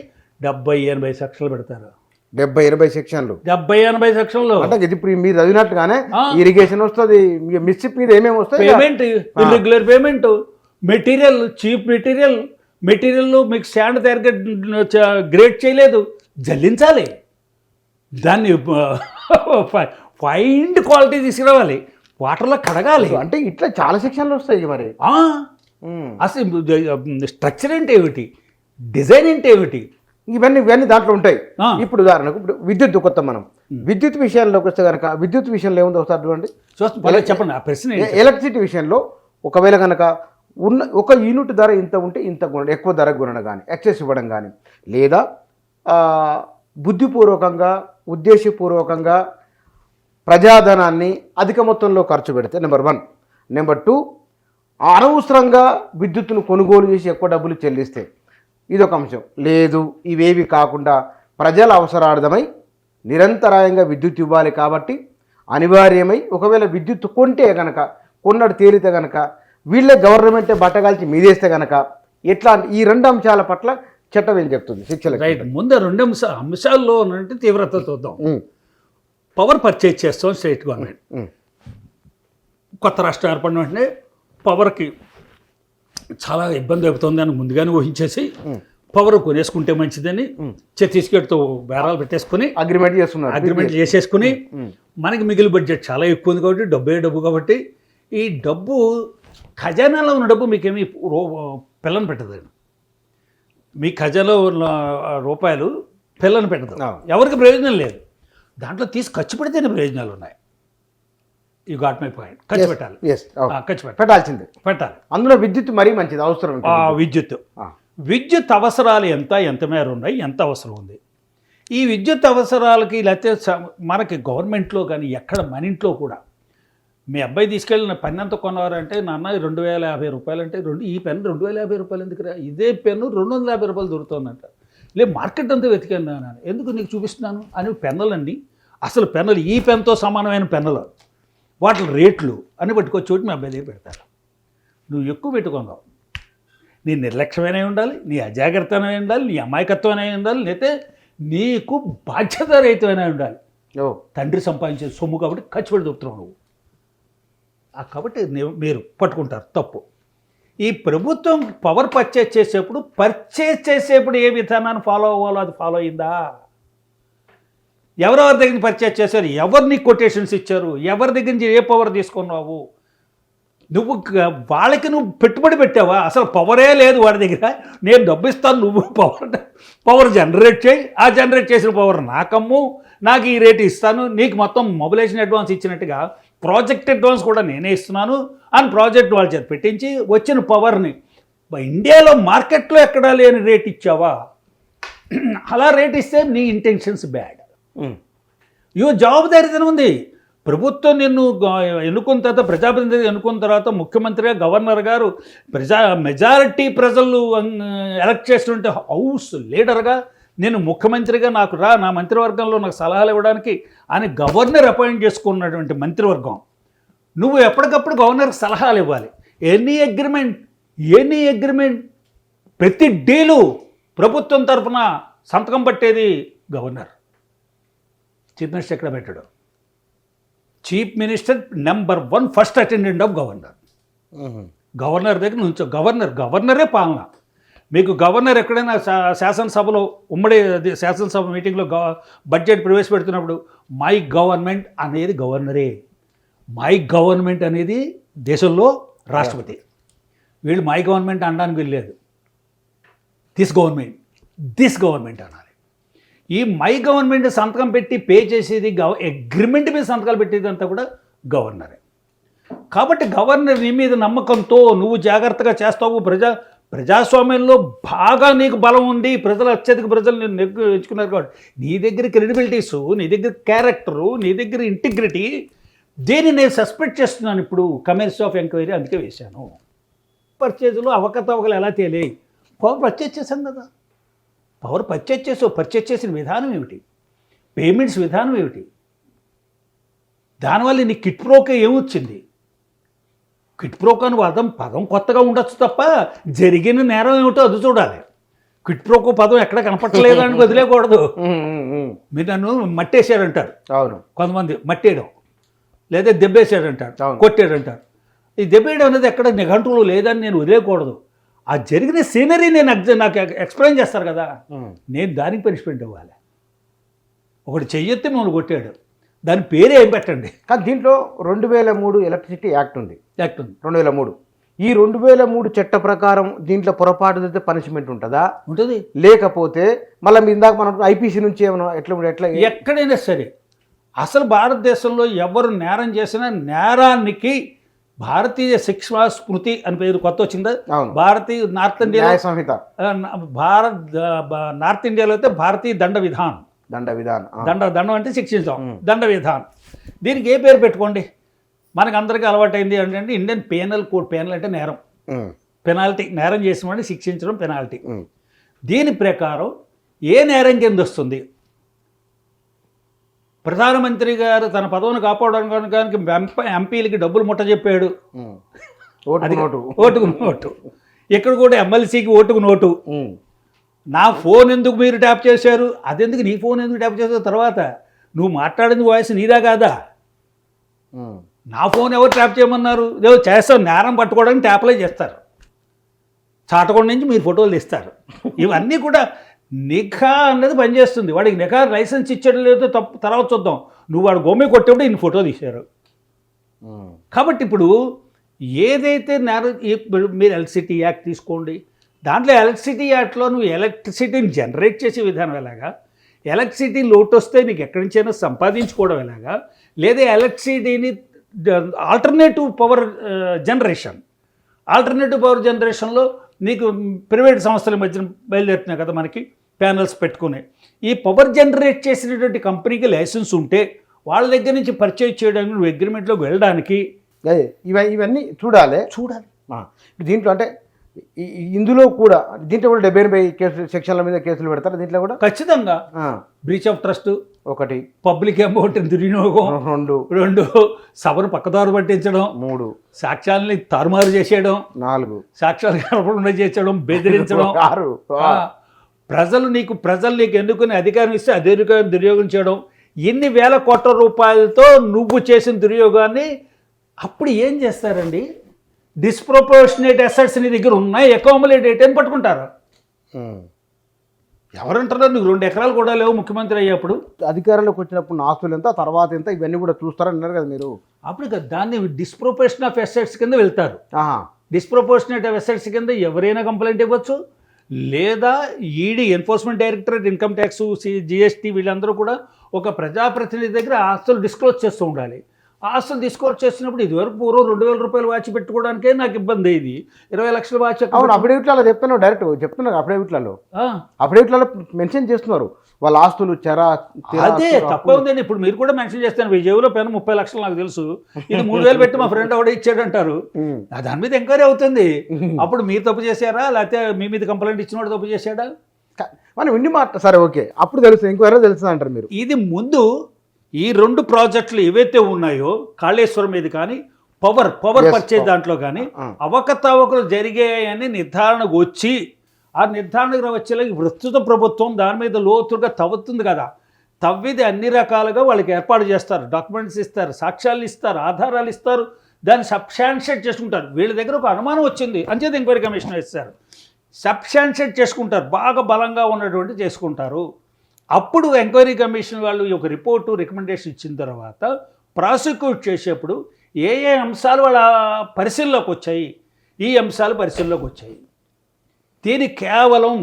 70-80 సెక్షన్లు పెడతారు. 70-80 సెక్షన్లు, 70-80 సెక్షన్లు. అంటే ఇది ఇప్పుడు మీరు చదివినట్టుగానే ఇరిగేషన్ వస్తుంది, మిస్చిప్ మీద ఏమేమి వస్తాయి, payment, irregular payment, material, cheap material మీకు స్టాండ్ దగ్గర గ్రేడ్ చేయలేదు, జల్లించాలి, దాన్ని ఫైండ్ క్వాలిటీ తీసుకురావాలి, వాటర్లో కడగాలి. అంటే ఇట్లా చాలా సెక్షన్లు వస్తాయి మరి. అసలు స్ట్రక్చర్ అంటే ఏమిటి, డిజైన్ అంటే ఏమిటి, ఇవన్నీ దాంట్లో ఉంటాయి. ఇప్పుడు ఉదాహరణకు ఇప్పుడు విద్యుత్ కొత్త, మనం విద్యుత్ విషయాల్లోకి వస్తే కనుక, విద్యుత్ విషయంలో ఏముందో ఒకసారి చూడండి, చెప్పండి ఆ ప్రశ్న. ఎలక్ట్రిసిటీ విషయంలో ఒకవేళ కనుక ఉన్న ఒక యూనిట్ ధర ఇంత ఉంటే ఇంత ఎక్కువ ధర కొనడం కానీ, ఎక్సెస్ ఇవ్వడం కానీ, లేదా బుద్ధిపూర్వకంగా ఉద్దేశపూర్వకంగా ప్రజాధనాన్ని అధిక మొత్తంలో ఖర్చు పెడితే నెంబర్ 1. నెంబర్ 2, అనవసరంగా విద్యుత్తును కొనుగోలు చేసి ఎక్కువ డబ్బులు చెల్లిస్తే, ఇదొక అంశం. లేదు, ఇవేవి కాకుండా ప్రజల అవసరార్థమై నిరంతరాయంగా విద్యుత్ ఇవ్వాలి కాబట్టి అనివార్యమై ఒకవేళ విద్యుత్ కొంటే కనుక, కొన్నడు తేలితే కనుక, వీళ్ళే గవర్నమెంటే బట్టగాల్చి మీదేస్తే కనుక, ఎట్లా ఈ 2 అంశాల పట్ల చట్టం ఏం చెప్తుంది శిక్షలు. రైట్, ముందు 2 అంశాల్లో ఉన్నట్టు తీవ్రత చూద్దాం. పవర్ పర్చేజ్ చేస్తాం స్టేట్ గవర్నమెంట్. కొత్త రాష్ట్రం ఏర్పడిన వెంటనే పవర్కి చాలా ఇబ్బంది అవుతుంది అని ముందుగానే ఊహించేసి పవర్ కొనేసుకుంటే మంచిదని ఛత్తీస్గఢ్తో బేరాలు పెట్టేసుకుని అగ్రిమెంట్ చేసేసుకుని, మనకి మిగిలిన బడ్జెట్ చాలా ఎక్కువ ఉంది కాబట్టి డబ్బు కాబట్టి ఈ డబ్బు ఖజానాలో ఉన్న డబ్బు మీకేమీ పిల్లని పెట్టదండి. మీ ఖజానాలో ఉన్న రూపాయలు పిల్లని పెట్టదు, ఎవరికి ప్రయోజనం లేదు. దాంట్లో తీసి ఖర్చు పెడితేనే ప్రయోజనాలు ఉన్నాయి. You got my point. ఖర్చు పెట్టాలి, పెట్టాల్సిందే, పెట్టాలి. అందులో విద్యుత్ మరీ మంచిది, అవసరం. విద్యుత్ అవసరాలు ఎంత మేర ఉన్నాయి, ఎంత అవసరం ఉంది. ఈ విద్యుత్ అవసరాలకి లేకపోతే మనకి గవర్నమెంట్లో కానీ ఎక్కడ మన ఇంట్లో కూడా, మీ అబ్బాయి తీసుకెళ్ళిన పెన్ ఎంత కొన్నారంటే, నాన్న 2050 రూపాయలు అంటే, ఈ పెన్ 2050 రూపాయలు ఎందుకురా, ఇదే పెన్ను 250 రూపాయలు దొరుకుతుందంట. మార్కెట్ అంతా వెతికాను నాన్న, ఎందుకు నీకు చూపిస్తున్నాను అని పెన్నులన్నీ, అసలు పెన్నులు ఈ పెన్తో సమానమైన పెన్నులు, వాటి రేట్లు అని పట్టుకొచ్చి చోటు మీ అబ్బాయి దగ్గర పెడతారు. నువ్వు ఎక్కువ పెట్టుకున్నావు, నీ నిర్లక్ష్యమైన ఉండాలి, నీ అజాగ్రత్తమైన ఉండాలి, నీ అమాయకత్వమైన ఉండాలి, లేకపోతే నీకు బాధ్యతారహితమైన ఉండాలి. తండ్రి సంపాదించే సొమ్ము కాబట్టి ఖర్చు పెట్టి దొరుకుతున్నావు నువ్వు. కాబట్టి మీరు పట్టుకుంటారు తప్పు. ఈ ప్రభుత్వం పవర్ పర్చేజ్ చేసేప్పుడు ఏ విధానాన్ని ఫాలో అవ్వాలో అది ఫాలో అయిందా? ఎవరెవరి దగ్గర నుంచి పర్చేజ్ చేశారు, ఎవరిని కొటేషన్స్ ఇచ్చారు, ఎవరి దగ్గర నుంచి ఏ పవర్ తీసుకున్నావు, వాళ్ళకి నువ్వు పెట్టుబడి పెట్టావా? అసలు పవరే లేదు వాడి దగ్గర, నేను డబ్బు ఇస్తాను, నువ్వు పవర్ జనరేట్ చేయి, ఆ జనరేట్ చేసిన పవర్ నాకమ్ము, నాకు ఈ రేటు ఇస్తాను, నీకు మొత్తం మొబిలైజేషన్ అడ్వాన్స్ ఇచ్చినట్టుగా ప్రాజెక్ట్ అడ్వాన్స్ కూడా నేనే ఇస్తున్నాను అని ప్రాజెక్ట్ వాళ్ళ చేత పెట్టించి వచ్చిన పవర్ని ఇండియాలో మార్కెట్లో ఎక్కడా లేని రేట్ ఇచ్చావా? అలా రేట్ ఇస్తే నీ ఇంటెన్షన్స్ బ్యాడ్. జవాబుదారీతనం ఉంది. ప్రభుత్వం నిన్ను ఎన్నుకున్న తర్వాత, ప్రజాప్రతినిధి ఎన్నుకున్న తర్వాత, ముఖ్యమంత్రిగా గవర్నర్ గారు మెజారిటీ ప్రజలు ఎలక్ట్ చేస్తుంటే హౌస్ లీడర్గా నేను ముఖ్యమంత్రిగా నాకు నా మంత్రివర్గంలో నాకు సలహాలు ఇవ్వడానికి అని గవర్నర్ అపాయింట్ చేసుకున్నటువంటి మంత్రివర్గం, నువ్వు ఎప్పటికప్పుడు గవర్నర్కి సలహాలు ఇవ్వాలి. ఎనీ అగ్రిమెంట్ ప్రతి డీలు ప్రభుత్వం తరఫున సంతకం పట్టేది గవర్నర్. చీఫ్ మినిస్టర్ ఎక్కడ పెట్టాడు? Chief minister number 1 first attendant of governor. Governor దగ్గర నుంచి గవర్నరే పాలన. మీకు గవర్నర్ ఎక్కడైనా శాసనసభలో ఉమ్మడి శాసనసభ మీటింగ్లో బడ్జెట్ ప్రవేశపెడుతున్నప్పుడు మై గవర్నమెంట్ అనేది గవర్నరే. మై గవర్నమెంట్ అనేది దేశంలో రాష్ట్రపతి. వీళ్ళు మై గవర్నమెంట్ అనడానికి వీల్లేదు. దిస్ గవర్నమెంట్ అనాలి. ఈ మై గవర్నమెంట్ సంతకం పెట్టి పే చేసేది అగ్రిమెంట్ మీద సంతకాలు పెట్టేది అంతా కూడా గవర్నరే. కాబట్టి గవర్నర్ నీ మీద నమ్మకంతో నువ్వు జాగ్రత్తగా చేస్తావు. ప్రజాస్వామ్యంలో బాగా నీకు బలం ఉంది, అత్యధిక ప్రజలు నేను ఎంచుకున్నారు కాబట్టి నీ దగ్గర క్రెడిబిలిటీసు, నీ దగ్గర క్యారెక్టరు, నీ దగ్గర ఇంటిగ్రిటీ, దేన్ని నేను సస్పెక్ట్ చేస్తున్నాను ఇప్పుడు కమిషన్ ఆఫ్ ఎంక్వైరీ అందుకే వేశాను. పర్చేజ్లో అవకతవకలు ఎలా తేలేయి? పవర్ పర్చేజ్ చేశాను కదా. పవర్ పర్చేజ్ చేసిన విధానం ఏమిటి? పేమెంట్స్ విధానం ఏమిటి? దానివల్ల నీ కిట్ ప్రోకే ఏమొచ్చింది? కిట్ ప్రోకో అని పదం కొత్తగా ఉండొచ్చు తప్ప జరిగిన నేరం ఏమిటో అది చూడాలి. కిట్ ప్రోకో పదం ఎక్కడ కనపట్టలేదు అని వదిలేకూడదు. మీరు నన్ను మట్టేసాడంటారు, అవును, కొంతమంది మట్టేయడం, లేదా దెబ్బేసాడంటారు, కొట్టాడంటారు. ఈ దెబ్బేయడం అనేది ఎక్కడ నిఘంటువులు లేదని నేను వదిలేకూడదు. ఆ జరిగిన సీనరీ నాకు ఎక్స్ప్లెయిన్ చేస్తారు కదా, నేను దానికి పనిష్మెంట్ ఇవ్వాలి. ఒకటి చెయ్యొత్తే మిమ్మల్ని కొట్టాడు, దాని పేరే ఏం పెట్టండి. కానీ దీంట్లో 2003 ఎలక్ట్రిసిటీ యాక్ట్ ఉంది. 2003 ఈ 2003 చట్ట ప్రకారం దీంట్లో పొరపాటు అయితే పనిష్మెంట్ ఉంటుందా? ఉంటుంది. లేకపోతే మళ్ళీ మీ ఇందాక మనం ఐపీసీ నుంచి ఏమన్నా ఎట్లా ఎక్కడైనా సరే అసలు భారతదేశంలో ఎవరు నేరం చేసినా నేరానికి భారతీయ శిక్షా స్మృతి అని పేరు కొత్త వచ్చిందా? భారతీయ నార్త్ ఇండియా సంహిత, నార్త్ ఇండియాలో అయితే భారతీయ దండ విధానం దండం అంటే శిక్షించాం, దండ విధానం. దీనికి ఏ పేరు పెట్టుకోండి, మనకు అందరికీ అలవాటైంది ఏంటంటే ఇండియన్ పీనల్ కోడ్. పీనల్ అంటే నేరం, పెనాల్టీ, నేరం చేసిన వాడిని శిక్షించడం పెనాల్టీ. దీని ప్రకారం ఏ నేరం కింద వస్తుంది? ప్రధానమంత్రి గారు తన పదవిని కాపాడడానికి ఎంపీలకి డబ్బులు ముట్ట చెప్పాడు, ఓటుకు నోటు. ఇక్కడ కూడా ఎమ్మెల్సీకి ఓటుకు నోటు. నా ఫోన్ ఎందుకు మీరు ట్యాప్ చేశారు? అదెందుకు నీ ఫోన్ ఎందుకు ట్యాప్ చేశారు? తర్వాత నువ్వు మాట్లాడింది వాయిస్ నీదా కాదా? నా ఫోన్ ఎవరు ట్యాప్ చేయమన్నారు? ఏదో చేస్తాం, నేరం పట్టుకోవడానికి ట్యాప్లే చేస్తారు. చాటకొండ నుంచి మీరు ఫోటోలు తీస్తారు. ఇవన్నీ కూడా నిఘా అనేది పనిచేస్తుంది. వాడికి నిఘా లైసెన్స్ ఇచ్చడం లేదో తప్పు తర్వాత చూద్దాం. నువ్వు వాడు గోమే కొట్టేప్పుడు ఇన్ని ఫోటో తీశారు. కాబట్టి ఇప్పుడు ఏదైతే నేరం, మీరు ఎలక్ట్రిసిటీ యాక్ట్ తీసుకోండి. దాంట్లో ఎలక్ట్రిసిటీ యాక్ట్లో నువ్వు ఎలక్ట్రిసిటీని జనరేట్ చేసే విధానం ఎలాగా, ఎలక్ట్రిసిటీ లోటు వస్తే నీకు ఎక్కడి నుంచైనా సంపాదించుకోవడం ఎలాగా, లేదా ఎలక్ట్రిసిటీని ఆల్టర్నేటివ్ పవర్ జనరేషన్లో నీకు ప్రైవేట్ సంస్థల మధ్యన బయలుదేరుతున్నాయి కదా మనకి ప్యానల్స్ పెట్టుకుని. ఈ పవర్ జనరేట్ చేసినటువంటి కంపెనీకి లైసెన్స్ ఉంటే వాళ్ళ దగ్గర నుంచి పర్చేజ్ చేయడానికి నువ్వు అగ్రిమెంట్లోకి వెళ్ళడానికి ఇవన్నీ చూడాలి. దీంట్లో అంటే ఇందులో కూడా దీంట్లో కూడా 78 కేసులు సెక్షన్ల మీద కేసులు పెడతారు. దీంట్లో కూడా ఖచ్చితంగా బ్రీచ్ ఆఫ్ ట్రస్ట్ ఒకటి, పబ్లిక్ అమౌంట్ దుర్వినియోగం 2, సభను పక్కదారు పట్టించడం 3, సాక్ష్యాలని తారుమారు చేసేయడం 4, సాక్ష్యాలు కలపకుండా చేసేయడం, బెదిరించడం 6, ప్రజలు నీకు ఎన్నుకునే అధికారం ఇస్తే అధికారం దుర్యోగం చేయడం. ఎన్ని వేల కోట్ల రూపాయలతో నువ్వు చేసిన దుర్యోగాన్ని అప్పుడు ఏం చేస్తారండి? డిస్ప్రపోర్షనేట్ అసెట్స్ నీ దగ్గర ఉన్నాయి, అకామిలేటెడ్ అని పట్టుకుంటారు. ఎవరంటారు నీకు 2 ఎకరాలు కూడా లేవు ముఖ్యమంత్రి అయ్యేప్పుడు? అధికారంలోకి వచ్చినప్పుడు నా ఆస్తులు ఎంత, తర్వాత ఎంత, ఇవన్నీ కూడా చూస్తారన్నారు కదా మీరు. అప్పుడు దాన్ని డిస్ప్రపోర్షన్ ఆఫ్ అసెట్స్ కింద వెళ్తారు. డిస్ప్రపోర్షనేట్ ఆఫ్ అసెట్స్ కింద ఎవరైనా కంప్లైంట్ ఇవ్వచ్చు, లేదా ED, enforcement directorate, income tax, GST వీళ్ళందరూ కూడా ఒక ప్రజాప్రతినిధి దగ్గర ఆస్తులు డిస్క్లోజ్ చేస్తూ ఉండాలి. ఆస్తులు డిస్క్లోజ్ చేసినప్పుడు ఇదివరకు పూర్వం 2000 రూపాయలు వాచ్ పెట్టుకోవడానికే నాకు ఇబ్బంది అయ్యేది. 20 లక్షల వాచ్ అఫిడవిట్లలో చెప్తున్నారు, డైరెక్ట్ చెప్తున్నారు. అఫిడవిట్లలో మెన్షన్ చేస్తున్నారు వాళ్ళ ఆస్తులు అదే తప్ప ఉందండి. ఇప్పుడు మీరు కూడా మెన్షన్ చేస్తాను, మీ జేబులో పైన 30 లక్షలు నాకు తెలుసు, ఇది 3000 పెట్టి మా ఫ్రెండ్ ఎవడో ఇచ్చాడంటారు. దాని మీద ఎంక్వైరీ అవుతుంది. అప్పుడు మీరు తప్పు చేశారా, లేకపోతే మీ మీద కంప్లైంట్ ఇచ్చినోడు తప్పు చేశాడా? మనం విన్ని మాట సరే ఓకే, అప్పుడు తెలుసు, ఎంక్వైరీ తెలుస్తుంది అంటారు మీరు. ఇది ముందు ఈ 2 ప్రాజెక్టులు ఏవైతే ఉన్నాయో కాళేశ్వరం మీద కానీ పవర్ పర్చేజ్ దాంట్లో కానీ అవకతవకలు జరిగాయని నిర్ధారణకు వచ్చి, ఆ నిర్ధారణకు వచ్చేలాగా ప్రస్తుత ప్రభుత్వం దాని మీద లోతుగా తవ్వుతుంది కదా. తవ్విది అన్ని రకాలుగా వాళ్ళకి ఏర్పాటు చేస్తారు, డాక్యుమెంట్స్ ఇస్తారు, సాక్ష్యాలు ఇస్తారు, ఆధారాలు ఇస్తారు, దాన్ని సబ్స్టాన్షియేట్ చేసుకుంటారు. వీళ్ళ దగ్గర ఒక అనుమానం వచ్చింది అంచేది ఎంక్వైరీ కమిషన్ ఇస్తారు, సబ్స్టాన్షియేట్ చేసుకుంటారు, బాగా బలంగా ఉన్నటువంటి చేసుకుంటారు. అప్పుడు ఎంక్వైరీ కమిషన్ వాళ్ళు ఒక రిపోర్టు రికమెండేషన్ ఇచ్చిన తర్వాత ప్రాసిక్యూట్ చేసేప్పుడు ఏ ఏ అంశాలు వాళ్ళ పరిశీలనలోకి వచ్చాయి, ఈ అంశాలు పరిశీలనలోకి వచ్చాయి. దీని కేవలం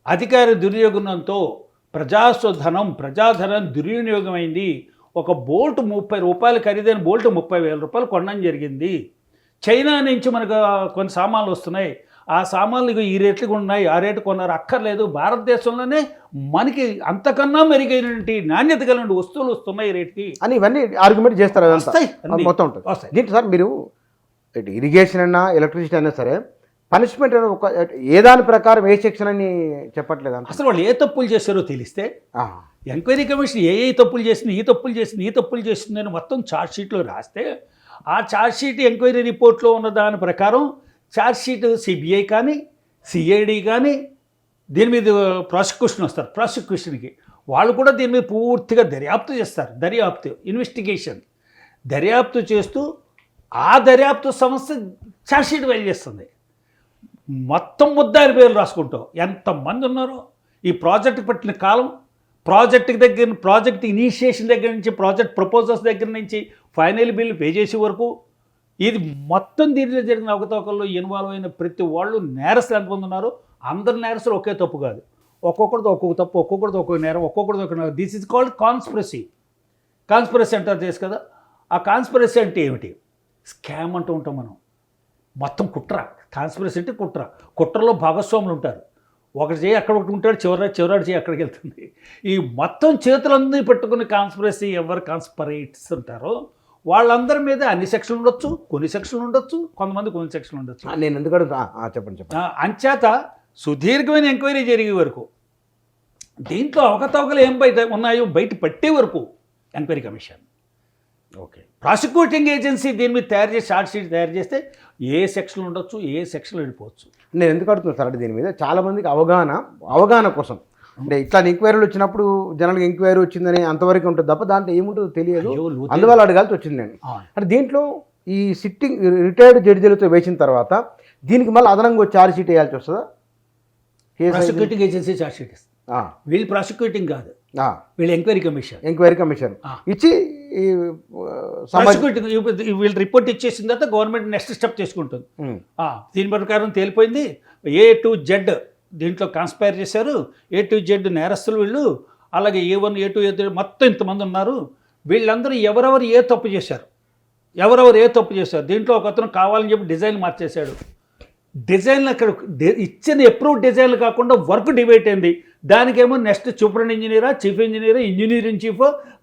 అధికార దుర్వినియోగంతో ప్రజాధనం దుర్వినియోగమైంది. ఒక బోల్ట్ 30 రూపాయలు ఖరీదైన బోల్ట్ 30,000 రూపాయలు కొనడం జరిగింది. చైనా నుంచి మనకు కొన్ని సామాన్లు వస్తున్నాయి, ఆ సామాన్లు ఈ రేట్లకు ఉన్నాయి, ఆ రేటు కొన్నారు, అక్కర్లేదు. భారతదేశంలోనే మనకి అంతకన్నా మెరుగైనటువంటి నాణ్యత కలిగిన వస్తువులు వస్తున్నాయి రేటుకి అని ఇవన్నీ ఆర్గ్యుమెంట్ చేస్తారు. వస్తాయి, అన్నీ మొత్తం ఉంటుంది. వస్తాయి. దీంట్లో సార్ మీరు ఇరిగేషన్ అయినా ఎలక్ట్రిసిటీ అయినా సరే పనిష్మెంట్ అనేది ఒక ఏ దాని ప్రకారం ఏ సెక్షన్ అని చెప్పట్లేదు. అసలు వాళ్ళు ఏ తప్పులు చేశారో తెలిస్తే ఎంక్వైరీ కమిషన్ ఏ తప్పులు చేసింది, ఈ తప్పులు చేసింది అని మొత్తం ఛార్జ్షీట్లో రాస్తే ఆ ఛార్జ్షీట్ ఎంక్వైరీ రిపోర్ట్లో ఉన్న దాని ప్రకారం ఛార్జ్షీట్ సిబిఐ కానీ సిఐడి కానీ దీని మీద ప్రాసిక్యూషన్ వస్తారు. ప్రాసిక్యూషన్కి వాళ్ళు కూడా దీని మీద పూర్తిగా దర్యాప్తు చేస్తారు. ఇన్వెస్టిగేషన్ దర్యాప్తు చేస్తూ ఆ దర్యాప్తు సంస్థ ఛార్జ్షీట్ ఫైల్ చేస్తుంది. మొత్తం ముద్దారి పేర్లు రాసుకుంటాం ఎంతమంది ఉన్నారో ఈ ప్రాజెక్ట్ పట్టిన కాలం, ప్రాజెక్ట్ ఇనిషియేషన్ దగ్గర నుంచి, ప్రాజెక్ట్ ప్రపోజల్స్ దగ్గర నుంచి ఫైనల్ బిల్ పే చేసే వరకు ఇది మొత్తం దీనిలో జరిగిన అవకతవకల్లో ఇన్వాల్వ్ అయిన ప్రతి వాళ్ళు నేరస్తులు ఎంతమంది ఉన్నారో అందరు నేరస్తులు ఒకే తప్పు కాదు, ఒక్కొక్కరితో ఒక్కొక్క తప్పు, ఒక్కొక్కరితో ఒక్కొక్క నేరం, ఒక్కొక్కరితో ఒక నేరం. దిస్ ఈజ్ కాల్డ్ కాన్స్పిరసీ అంటారు తెలుసు కదా. ఆ కాన్స్పిరసీ అంటే ఏమిటి? స్కామ్ అంటూ ఉంటాం మనం. మొత్తం కుట్ర. కాన్స్పిరసీ అంటే కుట్రలో భాగస్వాములు ఉంటారు. ఒకటి చేయి అక్కడ ఒకటి ఉంటాడు, చివరాడు చేయి అక్కడికి వెళ్తుంది. ఈ మొత్తం చేతులన్నీ పెట్టుకుని కాన్స్పిరసీ ఎవరు కాన్స్పరేట్స్ ఉంటారో వాళ్ళందరి మీద అన్ని సెక్షన్లు ఉండొచ్చు, కొన్ని సెక్షన్లు ఉండొచ్చు, కొంతమంది కొన్ని సెక్షన్లు ఉండొచ్చు. నేను ఎందుకంటే చెప్పండి. అంచేత సుదీర్ఘమైన ఎంక్వైరీ జరిగే వరకు, దీంట్లో అవకతవకలు ఏం ఉన్నాయో బయట పట్టే వరకు enquiry commission, okay, prosecuting agency దీని మీద ఛార్జ్షీట్ తయారు చేస్తే ఏ సెక్షన్లు ఉండొచ్చు, ఏ సెక్షన్లు వెళ్ళిపోవచ్చు. నేను ఎందుకు అడుగుతున్నాను సార్ అంటే దీని మీద చాలామందికి అవగాహన కోసం, అంటే ఇట్లా ఎంక్వైరీలు వచ్చినప్పుడు జనరల్గా ఎంక్వైరీ వచ్చిందని అంతవరకు ఉంటుంది తప్ప దాంట్లో ఏముంటుందో తెలియదు, అందువల్ల అడగాల్సి వచ్చింది నేను. అంటే దీంట్లో ఈ రిటైర్డ్ జడ్జీలతో వేసిన తర్వాత దీనికి మళ్ళీ అదనంగా ఛార్జ్షీట్ వేయాల్సి వస్తుందా? ప్రాసిక్యూటింగ్ ఏజెన్సీ ఛార్జ్షీట్ ఇస్తుంది. వీళ్ళు ప్రాసిక్యూటింగ్ కాదు, వీళ్ళు ఎంక్వైరీ కమిషన్ ఇచ్చి వీళ్ళు రిపోర్ట్ ఇచ్చేసిన తర్వాత గవర్నమెంట్ నెక్స్ట్ స్టెప్ చేసుకుంటుంది. దీని ప్రకారం తేలిపోయింది A to Z దీంట్లో కాన్స్పైర్ చేశారు, A to Z నేరస్తులు వీళ్ళు, అలాగే A1 A2 A3 మొత్తం ఇంతమంది ఉన్నారు. వీళ్ళందరూ ఎవరెవరు ఏ తప్పు చేశారు దీంట్లో ఒక అతను కావాలని చెప్పి డిజైన్ మార్చేశాడు. డిజైన్లు అక్కడ ఇచ్చిన అప్రూవ్ డిజైన్లు కాకుండా వర్క్ డివైడ్ అయింది. దానికేమో నెక్స్ట్ సూపరింట్ ఇంజనీరా, చీఫ్ ఇంజనీరా, ఇంజనీరింగ్ చీఫ్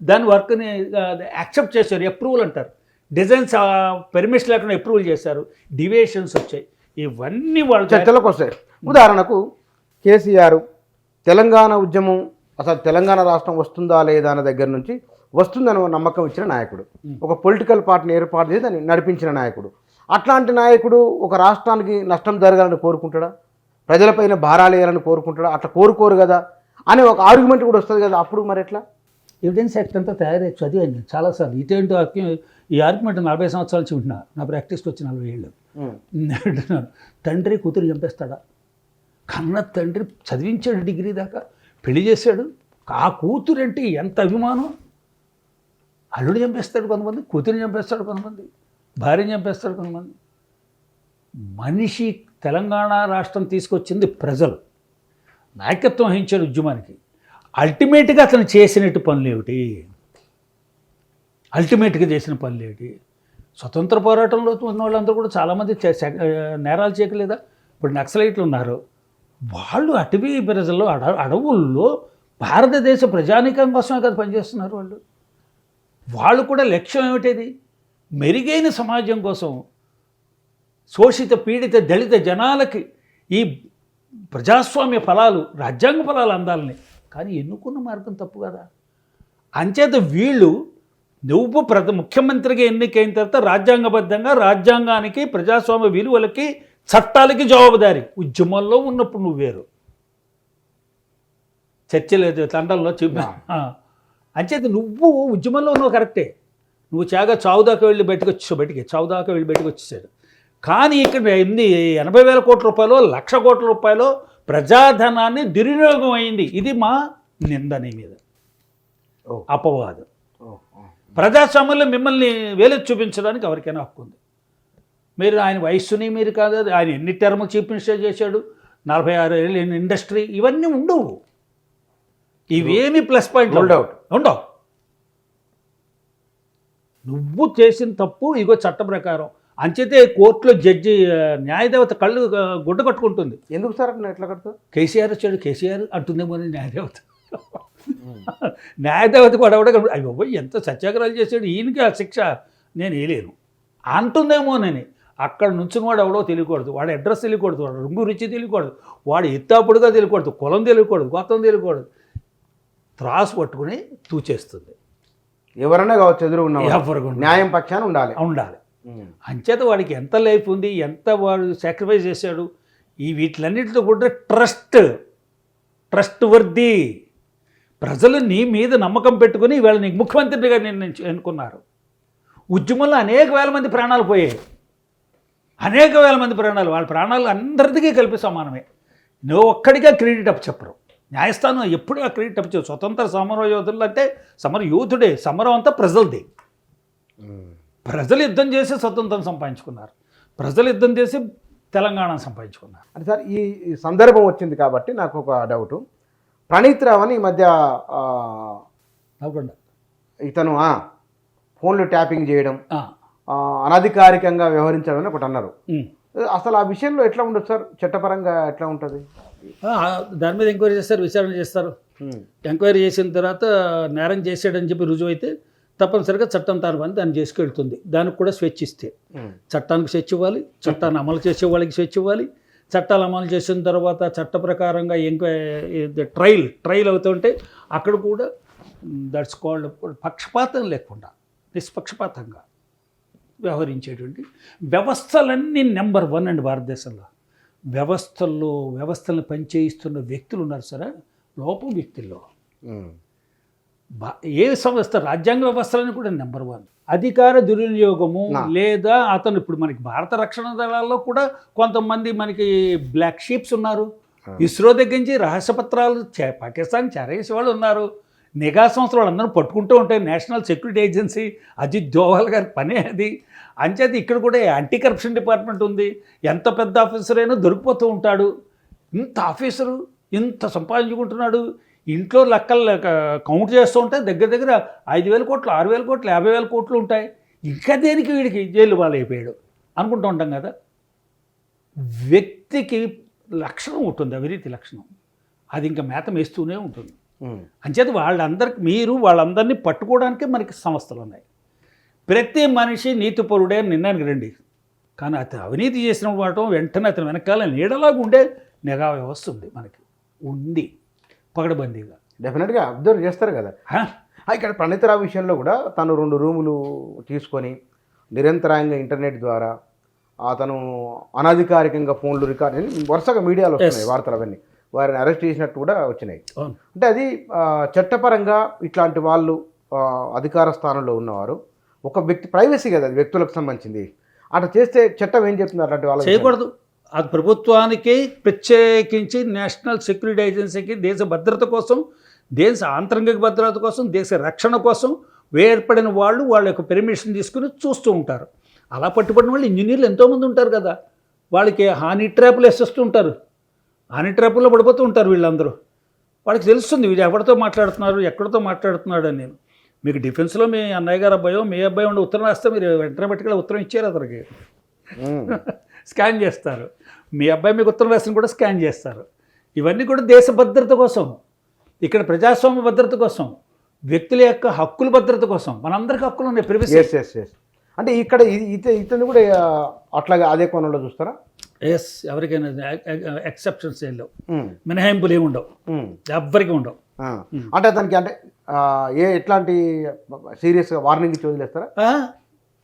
దాని వర్క్ని యాక్సెప్ట్ చేశారు, అప్రూవల్ అంటారు. డిజైన్స్ పర్మిషన్ లేకుండా అప్రూవల్ చేశారు, డివియేషన్స్ వచ్చాయి. ఇవన్నీ వాళ్ళు చర్చలకు వస్తాయి. ఉదాహరణకు కేసీఆర్ తెలంగాణ ఉద్యమం, అసలు తెలంగాణ రాష్ట్రం వస్తుందా లేదా అన్న దగ్గర నుంచి వస్తుందని నమ్మకం ఇచ్చిన నాయకుడు, ఒక పొలిటికల్ పార్టీని ఏర్పాటు చేసి దాన్ని నడిపించిన నాయకుడు. అట్లాంటి నాయకుడు ఒక రాష్ట్రానికి నష్టం జరగాలని కోరుకుంటాడా? ప్రజలపైన భారాలు వేయాలని కోరుకుంటాడా? అట్లా కోరుకోరు కదా అనే ఒక ఆర్గ్యుమెంట్ కూడా వస్తుంది కదా. అప్పుడు మరి ఎట్లా? ఎవిడెన్స్ యాక్ట్ అంతా తయారై చదివాను నేను చాలాసార్లు. ఇటువంటి ఈ ఆర్గ్యుమెంట్ 40 సంవత్సరాల నుంచి ఉంటున్నా, నా ప్రాక్టీస్కి వచ్చి 40 ఏళ్ళు అంటున్నాను. తండ్రి కూతురు చంపేస్తాడా? కన్న తండ్రి చదివించాడు డిగ్రీ దాకా, పెళ్లి చేశాడు, ఆ కూతురు అంటే ఎంత అభిమానం. అల్లుడు చంపేస్తాడు కొంతమంది, కూతురిని చంపేస్తాడు కొంతమంది, భార్యని చంపేస్తాడు కొంతమంది. మనిషి తెలంగాణ రాష్ట్రం తీసుకొచ్చింది ప్రజలు, నాయకత్వం వహించాడు ఉద్యమానికి. అల్టిమేట్గా అతను చేసినట్టు పనులు ఏమిటి? స్వతంత్ర పోరాటంలో ఉన్న వాళ్ళందరూ కూడా చాలామంది నేరాలు చేయలేదా? ఇప్పుడు నక్సలైట్లు ఉన్నారు, వాళ్ళు అటవీ ప్రజల్లో అడవుల్లో భారతదేశ ప్రజానీకం కోసమే కదా పనిచేస్తున్నారు. వాళ్ళు కూడా లక్ష్యం ఏమిటది? మెరుగైన సమాజం కోసం, శోషిత పీడిత దళిత జనాలకి ఈ ప్రజాస్వామ్య ఫలాలు, రాజ్యాంగ ఫలాలు అందాలని. కానీ ఎన్నుకున్న మార్గం తప్పు కదా. అంచేత వీళ్ళు నువ్వు ముఖ్యమంత్రిగా ఎన్నికైన తర్వాత రాజ్యాంగబద్ధంగా రాజ్యాంగానికి, ప్రజాస్వామ్య విలువలకి, చట్టాలకి జవాబుదారి. ఉద్యమంలో ఉన్నప్పుడు నువ్వు వేరు, చర్చ లేదు, తండల్లో అంచేది నువ్వు ఉద్యమంలో ఉన్నావు కరెక్టే, నువ్వు చావు దాకా వెళ్ళి చావు దాకా వెళ్ళి బయటకు వచ్చేసాడు. కానీ ఇక్కడ 80,000 కోట్ల రూపాయలు 1,00,000 కోట్ల రూపాయలు ప్రజాధనాన్ని దుర్వినియోగం అయింది. ఇది మా నిందని మీద అపవాదం. ప్రజాస్వామ్యంలో మిమ్మల్ని వేలెత్తి చూపించడానికి ఎవరికైనా హక్కు ఉంది. మీరు ఆయన వయస్సుని మీరు కాదు, ఆయన ఎన్ని టర్మ్ చీఫ్ మినిస్టర్ చేశాడు, 46 ఏళ్ళు ఇండస్ట్రీ, ఇవన్నీ ఉండవు. ఇవేమి ప్లస్ పాయింట్ ఉండవు. నువ్వు చేసిన తప్పు ఇగో చట్ట ప్రకారం. అంచేతే కోర్టులో జడ్జి న్యాయదేవత కళ్ళు గుడ్డ కట్టుకుంటుంది. ఎందుకు సార్ ఎట్లా కడతారు? కేసీఆర్ వచ్చాడు, కేసీఆర్ అంటుందేమో న్యాయదేవత. న్యాయదేవత కూడా అయ్యో ఎంత సత్యాగ్రహాలు చేశాడు, ఈయనకి ఆ శిక్ష నేను వేయలేను అంటుందేమోనని. అక్కడ నుంచి వాడు ఎవడో తెలియకూడదు, వాడు అడ్రస్ తెలియకూడదు, వాడు రంగు రుచి తెలియకూడదు, వాడు ఎత్తాపుడుగా తెలియకూడదు, కులం తెలియకూడదు, గొప్పం తెలియకూడదు. త్రాసు పట్టుకుని తూచేస్తుంది. ఎవరైనా కావచ్చు, ఎదురుగున్న న్యాయం పక్షాన ఉండాలి. అంచేత వాడికి ఎంత లైఫ్ ఉంది, ఎంత వాడు సాక్రిఫైస్ చేశాడు. వీటిలన్నిటితో కూడా ట్రస్ట్ వర్ది. ప్రజలు నీ మీద నమ్మకం పెట్టుకుని వీళ్ళ నీకు ముఖ్యమంత్రిగా నేను ఎన్నుకున్నారు. ఉద్యమంలో అనేక వేల మంది ప్రాణాలు పోయాయి, అనేక వేల మంది ప్రాణాలు. వాళ్ళ ప్రాణాలు అందరికీ కలిపి సమానమే. నువ్వు ఒక్కడిగా క్రెడిట్ అప్ చెప్పరు. న్యాయస్థానం ఎప్పుడు ఆ క్రెడిట్ అప్ చెప్పు. స్వతంత్ర సమర యోధులు అంటే సమర యూతుడే, సమరం అంతా ప్రజలది. ప్రజలు యుద్ధం చేసి స్వతంత్రం సంపాదించుకున్నారు, ప్రజలు యుద్ధం చేసి తెలంగాణ సంపాదించుకున్నారు. అంటే సార్ ఈ సందర్భం వచ్చింది కాబట్టి నాకు ఒక డౌటు. ప్రణీత్ రావు అని ఈ మధ్య ఇతను ఫోన్లు ట్యాపింగ్ చేయడం, అనధికారికంగా వ్యవహరించడం అని ఒకటి అన్నారు. అసలు ఆ విషయంలో ఎట్లా ఉండదు సార్, చట్టపరంగా ఎట్లా ఉంటుంది? దాని మీద ఎంక్వైరీ చేస్తారు, విచారణ చేస్తారు. ఎంక్వైరీ చేసిన తర్వాత నేరం చేసాడని చెప్పి రుజువు అయితే తప్పనిసరిగా చట్టం దాన్ని చేసుకెళ్తుంది. దానికి కూడా స్వేచ్ఛ ఇస్తే, చట్టానికి స్వేచ్ఛ ఇవ్వాలి, చట్టాన్ని అమలు చేసే వాళ్ళకి స్వేచ్ఛ ఇవ్వాలి. చట్టాలు అమలు చేసిన తర్వాత చట్ట ప్రకారంగా ట్రయల్ అవుతుంటే అక్కడ కూడా దట్స్ కాల్డ్ పక్షపాతం లేకుండా నిష్పక్షపాతంగా వ్యవహరించేటువంటి వ్యవస్థలన్నీ నెంబర్ 1 అండి భారతదేశంలో. వ్యవస్థలను పనిచేయిస్తున్న వ్యక్తులు ఉన్నారు సరే, లోపం వ్యక్తుల్లో. ఏ సంస్థ రాజ్యాంగ వ్యవస్థలని కూడా నెంబర్ 1. అధికార దుర్వినియోగము లేదా అతను ఇప్పుడు మనకి భారత రక్షణ దళాల్లో కూడా కొంతమంది మనకి బ్లాక్ షీప్స్ ఉన్నారు. ఇస్రో దగ్గర నుంచి రహస్య పత్రాలు పాకిస్తాన్ చేరేసే వాళ్ళు ఉన్నారు. నిఘా సంస్థలు అందరూ పట్టుకుంటూ ఉంటాయి. National security agency, Ajit Doval గారి పనే అది. అంచేది ఇక్కడ కూడా యాంటీ కరప్షన్ డిపార్ట్మెంట్ ఉంది. ఎంత పెద్ద ఆఫీసర్ అయినా దొరికిపోతూ ఉంటాడు. ఇంత ఆఫీసరు ఇంత సంపాదించుకుంటున్నాడు. ఇంట్లో లెక్కలు కౌంట్ చేస్తూ ఉంటే దగ్గర 5,000 కోట్లు, 6,000 కోట్లు, 50,000 కోట్లు ఉంటాయి. ఇంకా దేనికి వీడికి జైలు పాలైపోయాడు అనుకుంటూ ఉంటాం కదా. వ్యక్తికి లక్షణం ఉంటుంది, అవినీతి లక్షణం. అది ఇంకా మేత వేస్తూనే ఉంటుంది. అంచేత వాళ్ళందరినీ పట్టుకోవడానికే మనకి సంస్థలు ఉన్నాయి. ప్రతి మనిషి నీతిపరుడే అని నిర్ణయానికి రండి. కానీ అతను అవినీతి చేసిన వాటం వెంటనే అతను వెనకాల నీడలాగా ఉండే నిఘా వ్యవస్థ ఉంది, మనకి ఉంది పగడబందీగా. డెఫినెట్గా అబ్జర్వ్ చేస్తారు కదా. ఇక్కడ ప్రణీత్ రావు విషయంలో కూడా తను 2 రూములు తీసుకొని నిరంతరాయంగా ఇంటర్నెట్ ద్వారా అతను అనధికారికంగా ఫోన్లు రికార్డ్ వరుసగా మీడియాలో వస్తున్నాయి వార్తలు. అవన్నీ వారిని అరెస్ట్ చేసినట్టు కూడా వచ్చినాయి. అంటే అది చట్టపరంగా ఇట్లాంటి వాళ్ళు అధికార స్థానంలో ఉన్నవారు ఒక వ్యక్తి ప్రైవసీ కదా, అది వ్యక్తులకు సంబంధించింది. అట్లా చేస్తే చట్టం ఏం చెప్తుంది? అట్లాంటి వాళ్ళు చేయకూడదు. అది ప్రభుత్వానికి ప్రత్యేకించి నేషనల్ సెక్యూరిటీ ఏజెన్సీకి దేశ భద్రత కోసం, దేశ ఆంతరంగిక భద్రత కోసం, దేశ రక్షణ కోసం ఏర్పడిన వాళ్ళ యొక్క పెర్మిషన్ తీసుకుని చూస్తూ ఉంటారు. అలా పట్టుబడిన వాళ్ళు ఇంజనీర్లు ఎంతోమంది ఉంటారు కదా. వాళ్ళకి హానీ ట్రాపులు వేసేస్తూ ఉంటారు, హానీ ట్రాపుల్లో పడిపోతూ ఉంటారు వీళ్ళందరూ. వాళ్ళకి తెలుస్తుంది వీడు ఎవరితో మాట్లాడుతున్నారు, ఎక్కడితో మాట్లాడుతున్నాడు అని. నేను మీకు డిఫెన్స్లో మీ అన్నయ్య గారు అబ్బాయో మీ అబ్బాయి ఉండి ఉత్తరం రాస్తే మీరు వెంటనే పట్టుకెళ్ళి ఉత్తరం ఇచ్చారు అతనికి. స్కాన్ చేస్తారు. మీ అబ్బాయి మీకు ఉత్తరం రాసిన కూడా స్కాన్ చేస్తారు. ఇవన్నీ కూడా దేశ భద్రత కోసం, ఇక్కడ ప్రజాస్వామ్య భద్రత కోసం, వ్యక్తుల యొక్క హక్కుల భద్రత కోసం. మనందరికీ హక్కులు ఉన్నాయి. ప్రివసీ. అంటే ఇక్కడ ఇతను కూడా అట్లాగే అదే కోణంలో చూస్తారా? ఎస్, ఎవరికైనా ఎక్సెప్షన్స్ ఏం లేవు, మినహాయింపులు ఏమి ఉండవు, ఎవ్వరికి ఉండవు. అంటే అతనికి అంటే ఎట్లాంటి సీరియస్గా వార్నింగ్ ఇచ్చి వదిలేస్తారా?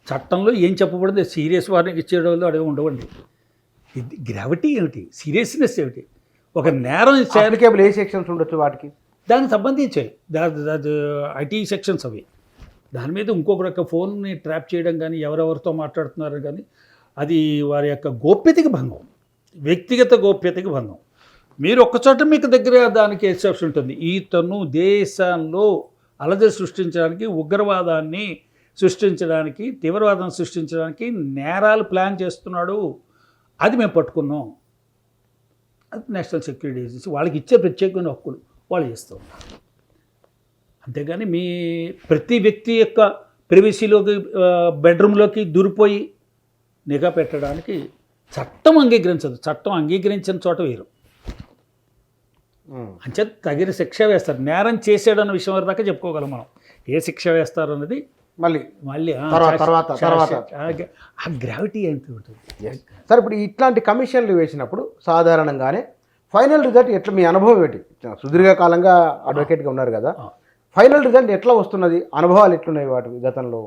చట్టంలో ఏం చెప్పబడింది సీరియస్ వార్నింగ్ ఇచ్చేవాళ్ళు అడే ఉండవండి. గ్రావిటీ ఏమిటి, సీరియస్నెస్ ఏమిటి? ఒక నేరం అప్లికేబుల్ ఏ సెక్షన్స్ ఉండొచ్చు వాటికి? దానికి సంబంధించాయి ఐటీ సెక్షన్స్ అవి. దాని మీద ఇంకొక రక ఫోన్ని ట్రాప్ చేయడం కానీ ఎవరెవరితో మాట్లాడుతున్నారు కానీ అది వారి యొక్క గోప్యతకి భంగం, వ్యక్తిగత గోప్యతకి భంగం. మీరు ఒక్కచోట మీకు దగ్గర దానికి ఎక్సెప్షన్ ఉంటుంది. ఈతను దేశంలో అలజడి సృష్టించడానికి, ఉగ్రవాదాన్ని సృష్టించడానికి, తీవ్రవాదాన్ని సృష్టించడానికి నేరాలు ప్లాన్ చేస్తున్నాడు, అది మేము పట్టుకున్నాం. అది నేషనల్ సెక్యూరిటీ ఏజెన్సీ వాళ్ళకి ఇచ్చే ప్రత్యేకమైన హక్కులు వాళ్ళు చేస్తూ ఉన్నారు. అంతేగాని మీ ప్రతి వ్యక్తి యొక్క ప్రైవసీలోకి బెడ్రూమ్లోకి దూరిపోయి నిఘా పెట్టడానికి చట్టం అంగీకరించదు. చట్టం అంగీకరించిన చోట వేరు. అంతే తగిన శిక్ష వేస్తారు. నేరం చేసాడన్న విషయం వరకు దాకా చెప్పుకోగలం మనం. ఏ శిక్ష వేస్తారు అన్నది మళ్ళీ ఆ గ్రావిటీ ఎంత ఉంటుంది. సార్ ఇప్పుడు ఇట్లాంటి కమిషన్లు వేసినప్పుడు సాధారణంగానే ఫైనల్ రిజల్ట్ ఎట్లా, మీ అనుభవం ఏంటి? సుదీర్ఘకాలంగా అడ్వకేట్గా ఉన్నారు కదా, ఫైనల్ రిజల్ట్ ఎట్లా వస్తున్నది, అనుభవాలు ఎట్లున్నాయి వాటి గతంలో?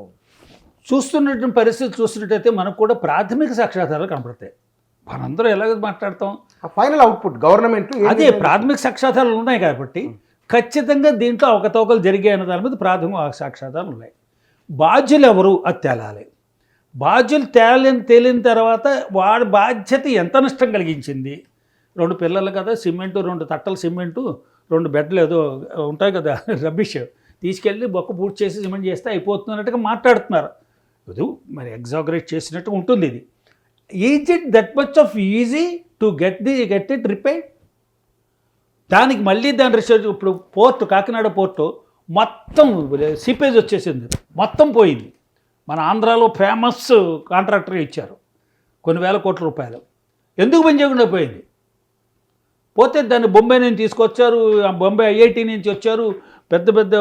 చూస్తున్నటువంటి పరిస్థితి చూస్తున్నట్టయితే మనకు కూడా ప్రాథమిక సాక్ష్యాధారాలు కనపడతాయి. మనందరూ ఎలాగ మాట్లాడతాం, ఫైనల్ అవుట్పుట్ గవర్నమెంట్ అదే ప్రాథమిక సాక్ష్యాధారాలు ఉన్నాయి కాబట్టి ఖచ్చితంగా దీంట్లో అవకతవకలు జరిగాయి అన్న దాని మీద ప్రాథమిక సాక్ష్యాధారాలు ఉన్నాయి. బాధ్యులు ఎవరు అది తేలాలి. బాధ్యులు తేలిన తర్వాత వాడి బాధ్యత ఎంత నష్టం కలిగించింది. 2 పిల్లలు కదా, సిమెంటు 2 తట్టలు సిమెంటు, 2 బెడ్లు ఏదో ఉంటాయి కదా రబ్బిష్, తీసుకెళ్ళి బొక్క పూర్తి చేసి సిమెంట్ చేస్తే అయిపోతున్నట్టుగా మాట్లాడుతున్నారు. ఇది మరి ఎగ్జాగరేట్ చేసినట్టు ఉంటుంది. ఇది is it that much off easy to get it repaired? దానికి మళ్ళీ దాని రీసెర్చ్ ఇప్పుడు పోర్టు, కాకినాడ పోర్టు మొత్తం సీపేజ్ వచ్చేసింది, మొత్తం పోయింది. మన ఆంధ్రాలో ఫేమస్ కాంట్రాక్టర్ ఇచ్చారు కొన్ని వేల కోట్ల రూపాయలు. ఎందుకు పని చేయకుండా పోయింది? పోతే దాన్ని బొంబాయి నుంచి తీసుకొచ్చారు, బొంబాయి ఐఐటి నుంచి వచ్చారు, పెద్ద పెద్ద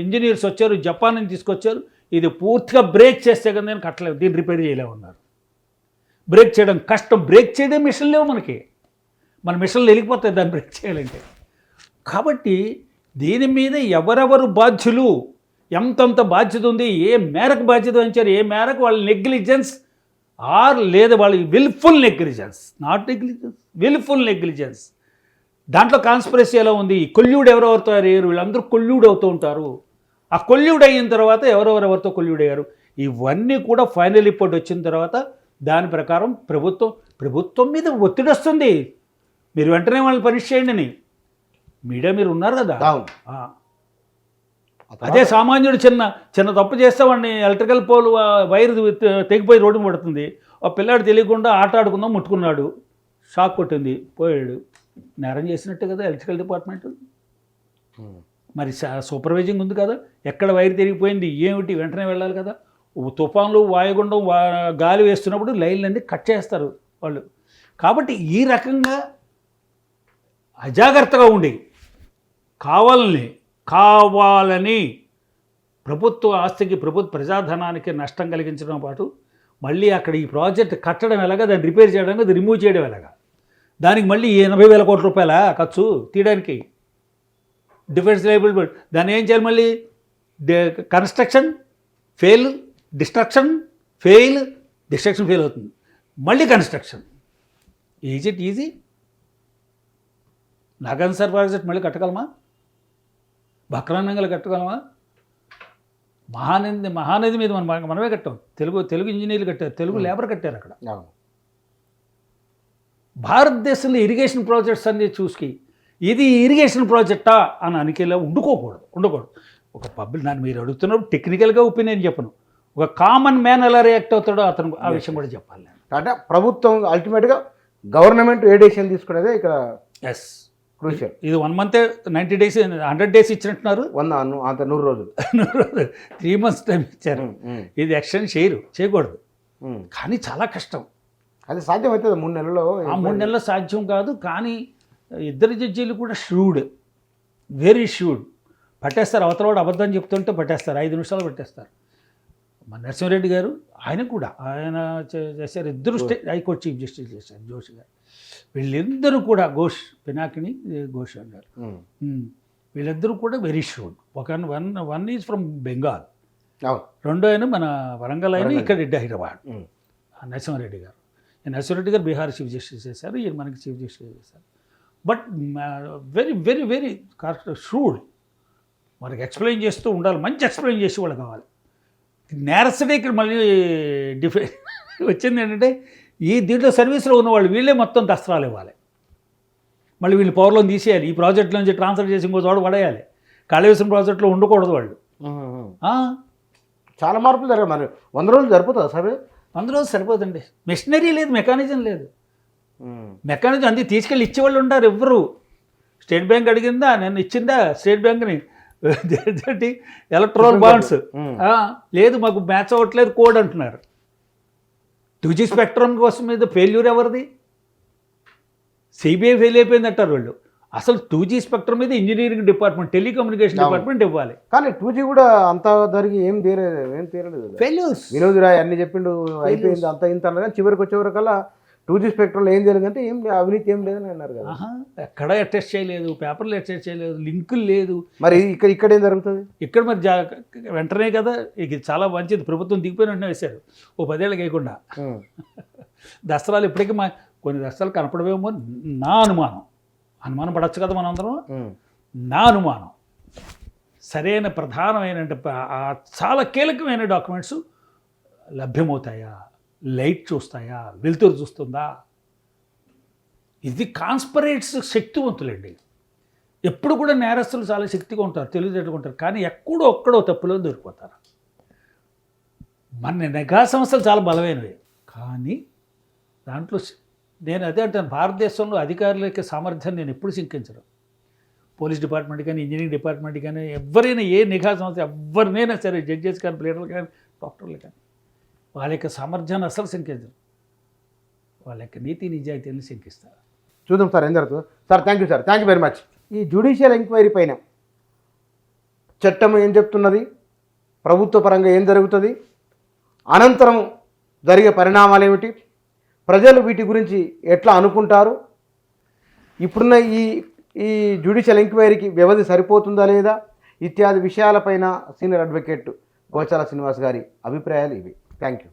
ఇంజనీర్స్ వచ్చారు, జపాన్ నుంచి తీసుకొచ్చారు. ఇది పూర్తిగా బ్రేక్ చేస్తే కదా నేను కట్టలేదు, దీన్ని రిపేర్ చేయలేమన్నారు. బ్రేక్ చేయడం కష్టం, బ్రేక్ చేయడం మిషన్ లేవు మనకి, మన మిషన్లు వెళ్ళిపోతాయి దాన్ని బ్రేక్ చేయాలంటే. కాబట్టి దీని మీద ఎవరెవరు బాధ్యులు, ఎంతంత బాధ్యత ఉంది, ఏ మేరకు బాధ్యత వహించారు, ఏ మేరకు వాళ్ళ నెగ్లిజెన్స్ లేదా వాళ్ళ wilful negligence, not negligence, wilful negligence. దాంట్లో కాన్స్పిరసీ ఎలా ఉంది, కొల్యూడ్ ఎవరెవరితో అయ్యారు, వీళ్ళందరూ కొల్యూడ్ అవుతూ ఉంటారు. ఆ కొల్యూడ్ అయిన తర్వాత ఎవరెవరితో కొల్యూడ్ అయ్యారు, ఇవన్నీ కూడా ఫైనల్ రిపోర్ట్ వచ్చిన తర్వాత దాని ప్రకారం ప్రభుత్వం మీద ఒత్తిడి వస్తుంది. మీరు వెంటనే వాళ్ళని పనిష్ చేయండి అని. మీడియా మీరు ఉన్నారు కదా, అదే సామాన్యుడు చిన్న తప్పు చేస్తే వాడిని ఎలక్ట్రికల్ పోల్ వైర్ తెగిపోయి రోడ్డు పడుతుంది, ఆ పిల్లాడు తెలియకుండా ఆట ఆడుకుందాం ముట్టుకున్నాడు, షాక్ కొట్టింది, పోయాడు. నేరం చేసినట్టే కదా ఎలక్ట్రికల్ డిపార్ట్మెంట్. మరి సూపర్వైజింగ్ ఉంది కదా, ఎక్కడ వైర్ తిరిగిపోయింది ఏమిటి వెంటనే వెళ్ళాలి కదా. తుఫాన్లు, వాయుగుండం, గాలి వేస్తున్నప్పుడు లైన్లన్నీ కట్ చేస్తారు వాళ్ళు. కాబట్టి ఈ రకంగా అజాగ్రత్తగా ఉండి కావాలని ప్రభుత్వ ఆస్తికి, ప్రజాధనానికి నష్టం కలిగించడం పాటు మళ్ళీ అక్కడ ఈ ప్రాజెక్ట్ కట్టడం ఎలాగా, దాన్ని రిపేర్ చేయడం, అది రిమూవ్ చేయడం ఎలాగా, దానికి మళ్ళీ 80,000 కోట్ల రూపాయల ఖర్చు తీయడానికి, డిఫెన్స్ లయబిలిటీ. దాన్ని ఏం చేయాలి మళ్ళీ? కన్స్ట్రక్షన్ ఫెయిల్, డిస్ట్రక్షన్ ఫెయిల్ అవుతుంది, మళ్ళీ construction. Is it easy? Nagarjuna project మళ్ళీ కట్టగలమా? బక్రానంగల్ కట్టగలమా? మహానది మీద మనమే కట్టాం. తెలుగు ఇంజనీర్లు కట్టారు, తెలుగు లేబర్ కట్టారు అక్కడ. భారతదేశంలో ఇరిగేషన్ ప్రాజెక్ట్స్ అన్ని చూసి ఇది ఇరిగేషన్ ప్రాజెక్టా అని అనికేలా ఉండకూడదు. ఒక పబ్లిక్, నన్ను మీరు అడుగుతున్నప్పుడు టెక్నికల్గా ఒపీనియన్ చెప్పను, ఒక కామన్ మ్యాన్ ఎలా రియాక్ట్ అవుతాడో అతను ఆ విషయం కూడా చెప్పాలి. అంటే ప్రభుత్వం అల్టిమేట్గా గవర్నమెంట్ ఏ డెసిషన్ తీసుకునేదే ఇక్కడ క్రూషియల్. ఇది 1 month 90 days 100 days ఇచ్చినట్టున్నారు, 100 రోజులు 3 months టైం ఇచ్చారు. ఇది ఎక్స్టెండ్ చేయకూడదు, కానీ చాలా కష్టం. అది సాధ్యం అవుతుంది 3 నెలల్లో? ఆ 3 నెలల్లో సాధ్యం కాదు. కానీ ఇద్దరు జడ్జీలు కూడా వెరీ షూడ్ పట్టేస్తారు. అవతలవాడు అబద్ధం చెప్తుంటే పట్టేస్తారు, 5 నిమిషాలు పట్టేస్తారు. మన నరసింహారెడ్డి గారు ఆయన చేశారు, ఇద్దరు హైకోర్టు చీఫ్ జస్టిస్ చేశారు, జోషి గారు. వీళ్ళిద్దరూ కూడా పినాకిని ఘోష్ అన్నారు. వీళ్ళిద్దరూ కూడా very shrewd. One is from Bengal, రెండో ఆయన మన వరంగల్ అయినా, ఇక్కడ హైదరాబాద్. నరసింహారెడ్డి గారు బీహార్ చీఫ్ జస్టిస్ చేశారు, ఈయన మనకి చీఫ్ జస్టిస్ చేశారు. But very very very shrewd వాళ్ళకి ఎక్స్ప్లెయిన్ చేస్తూ ఉండాలి, మంచి ఎక్స్ప్లెయిన్ చేసి వాళ్ళు కావాలి. నేరస్తుడే ఇక్కడ మళ్ళీ వచ్చింది ఏంటంటే ఈ దీంట్లో సర్వీస్లో ఉన్నవాళ్ళు వీళ్ళే మొత్తం దస్త్రాలు ఇవ్వాలి, మళ్ళీ వీళ్ళు పవర్లో తీసేయాలి, ఈ ప్రాజెక్టులో నుంచి ట్రాన్స్ఫర్ చేసి ఇంకో చోట పడేయాలి, కాళేశ్వరం ప్రాజెక్టులో ఉండకూడదు వాళ్ళు. చాలా మార్పులు జరగాలి. మరి 100 రోజులు సరిపోతుందా సరే? 100 రోజులు సరిపోతుంది. మెషినరీ లేదు, మెకానిజం లేదు. మెకానిజం అంది తీసుకెళ్ళి ఇచ్చేవాళ్ళు ఉంటారు. ఎవ్వరు స్టేట్ బ్యాంక్ అడిగిందా, నేను ఇచ్చిందా స్టేట్ బ్యాంక్ని ఎలక్ట్రల్ బాండ్స్ లేదు మాకు మ్యాచ్ అవ్వట్లేదు కోడ్ అంటున్నారు. 2G స్పెక్ట్రమ్ కోసం మీద ఫెయిల్యూర్ ఎవరిది? సిబిఐ ఫెయిల్ అయిపోయింది అంటారు వాళ్ళు. అసలు 2G స్పెక్ట్రమ్ మీద ఇంజనీరింగ్ డిపార్ట్మెంట్, టెలికమ్యూనికేషన్ డిపార్ట్మెంట్ ఇవ్వాలి. కానీ 2G కూడా అంత జరిగి ఏం తీరలేదు. ఫెయిల్యూర్స్ వినోద్ రాయ్ అన్ని చెప్పిండు, అయిపోయింది అంత ఇంత అన్నారు. కానీ చివరికి వచ్చేవరకల్లా 2G స్పెక్ట్రంలో ఏం జరిగిందంటే ఏం అవినీతి ఏం లేదని అన్నారు కదా. ఎక్కడ అటెస్ట్ చేయలేదు, పేపర్లు అటెస్ట్ చేయలేదు, లింకులు లేదు. మరి ఇక్కడ ఏం జరుగుతుంది? ఇక్కడ మరి వెంటనే కదా ఇది చాలా మంచిది, ప్రభుత్వం దిగిపోయిన వెంటనే వేశారు ఓ 10 ఏళ్ళకి వేయకుండా. దసరాలు ఇప్పటికీ కొన్ని దసరాలు కనపడవేమో నా అనుమానం పడవచ్చు కదా మనందరం. నా అనుమానం సరైన ప్రధానమైన చాలా కీలకమైన డాక్యుమెంట్స్ లభ్యమవుతాయా, లైట్ చూస్తాయా, వెలుతురు చూస్తుందా? ఇది కాన్స్పరేట్స్ శక్తివంతులండి. ఎప్పుడు కూడా నేరస్తులు చాలా శక్తిగా ఉంటారు, తెలివితేటగా ఉంటారు, కానీ ఒక్కడో తప్పులో దొరికిపోతారు. మన నిఘా సంస్థలు చాలా బలమైనవి, కానీ దాంట్లో నేను అదే అంటాను, భారతదేశంలో అధికారుల యొక్క సామర్థ్యాన్ని నేను ఎప్పుడు శంకించను. పోలీస్ డిపార్ట్మెంట్ కానీ, ఇంజనీరింగ్ డిపార్ట్మెంట్ కానీ, ఎవరైనా ఏ నిఘా సంస్థ ఎవరినైనా సరే, జడ్జెస్ కానీ, ప్లేయర్లు కానీ, డాక్టర్లు కానీ, వాళ్ళ యొక్క సామర్థ్యాన్ని అసలు శంకించరు, వాళ్ళ యొక్క నీతి నిజాయితీని శంకిస్తారు. చూద్దాం సార్ ఏం జరుగుతుంది. Sir thank you very much. ఈ జ్యుడిషియల్ ఎంక్వైరీ పైన చట్టం ఏం చెప్తున్నది, ప్రభుత్వ పరంగా ఏం జరుగుతుంది, అనంతరం జరిగే పరిణామాలు ఏమిటి, ప్రజలు వీటి గురించి ఎట్లా అనుకుంటారు, ఇప్పుడున్న ఈ జ్యుడిషియల్ ఎంక్వైరీకి వ్యవధి సరిపోతుందా లేదా ఇత్యాది విషయాలపైన సీనియర్ అడ్వకేట్ గోచాల శ్రీనివాస్ గారి అభిప్రాయాలు ఇవి. Thank you.